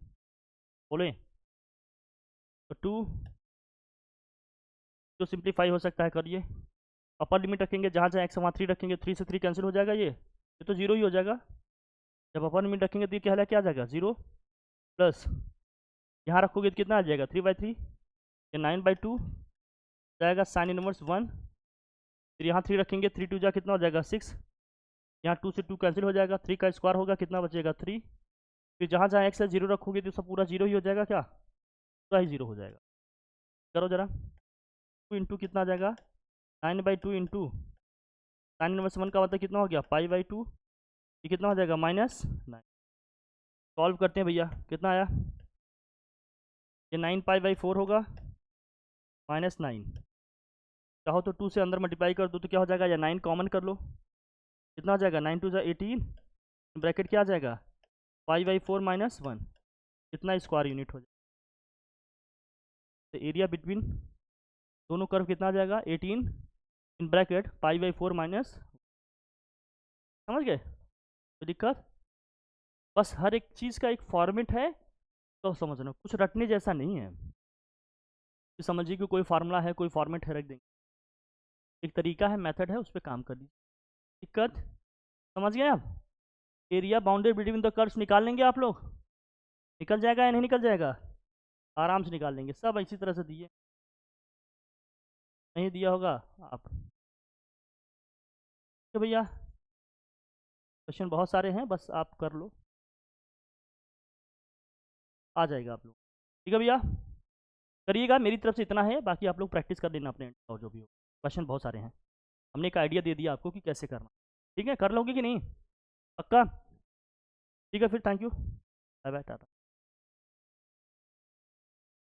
बोले। तो 2 जो सिंप्लीफाई हो सकता है करिए, अपर लिमिट रखेंगे जहाँ जहाँ x वहाँ 3 रखेंगे, 3 से 3 कैंसिल हो जाएगा, ये तो 0 ही हो जाएगा। जब अपर लिमिट रखेंगे तो ये क्या आ जाएगा 0 प्लस यहाँ रखोगे तो कितना आ जाएगा 3/3, ये 9/2 जाएगा साइन इनवर्स 1, फिर यहाँ 3 रखेंगे 3 2 जा कितना हो जाएगा 6, यहाँ 2 से 2 कैंसिल हो जाएगा, 3 का स्क्वायर होगा कितना बचेगा 3, फिर जहाँ जहाँ एक्स है 0 रखोगे तो सब पूरा 0 ही हो जाएगा, क्या पूरा ही 0 हो जाएगा। करो जरा, 2 इंटू कितना आ जाएगा 9/2 इंटू साइन इनवर्स 1 का मतलब कितना हो गया π/2, ये कितना हो जाएगा -9। सॉल्व करते हैं भैया, कितना आया, ये 9π/4 होगा -9, चाहो तो 2 से अंदर मल्टीप्लाई कर दो तो क्या हो जाएगा, या 9 कॉमन कर लो, कितना हो जाएगा 9 2 18, ब्रैकेट क्या आ जाएगा π/4 -1, कितना स्क्वायर यूनिट हो जाएगा। तो एरिया बिटवीन दोनों कर्व कितना आ जाएगा 18 इन ब्रैकेट π/4 माइनस, समझ गए कोई दिक्कत। बस हर एक चीज़ का एक फॉर्मेट है तो समझना, कुछ रटने जैसा नहीं है कि समझिए कि कोई फार्मूला है कोई फॉर्मेट है रख देंगे, एक तरीका है मेथड है उस पर काम कर लीजिए। दिक्कत समझ गए आप। Area bounded between the curves निकाल लेंगे आप लोग, निकल जाएगा या नहीं निकल जाएगा, आराम से निकाल लेंगे, सब इसी तरह से दिए, नहीं दिया होगा आप तो भैया क्वेश्चन बहुत सारे हैं, बस आप कर लो आ जाएगा आप लोग। ठीक है भैया करिएगा, मेरी तरफ से इतना है, बाकी आप लोग प्रैक्टिस कर लेना अपने और जो भी हो, क्वेश्चन बहुत सारे हैं, हमने एक आइडिया दे दिया आपको कि कैसे करना। ठीक है कर लोगे कि नहीं पक्का, ठीक है फिर thank you, bye bye Tata.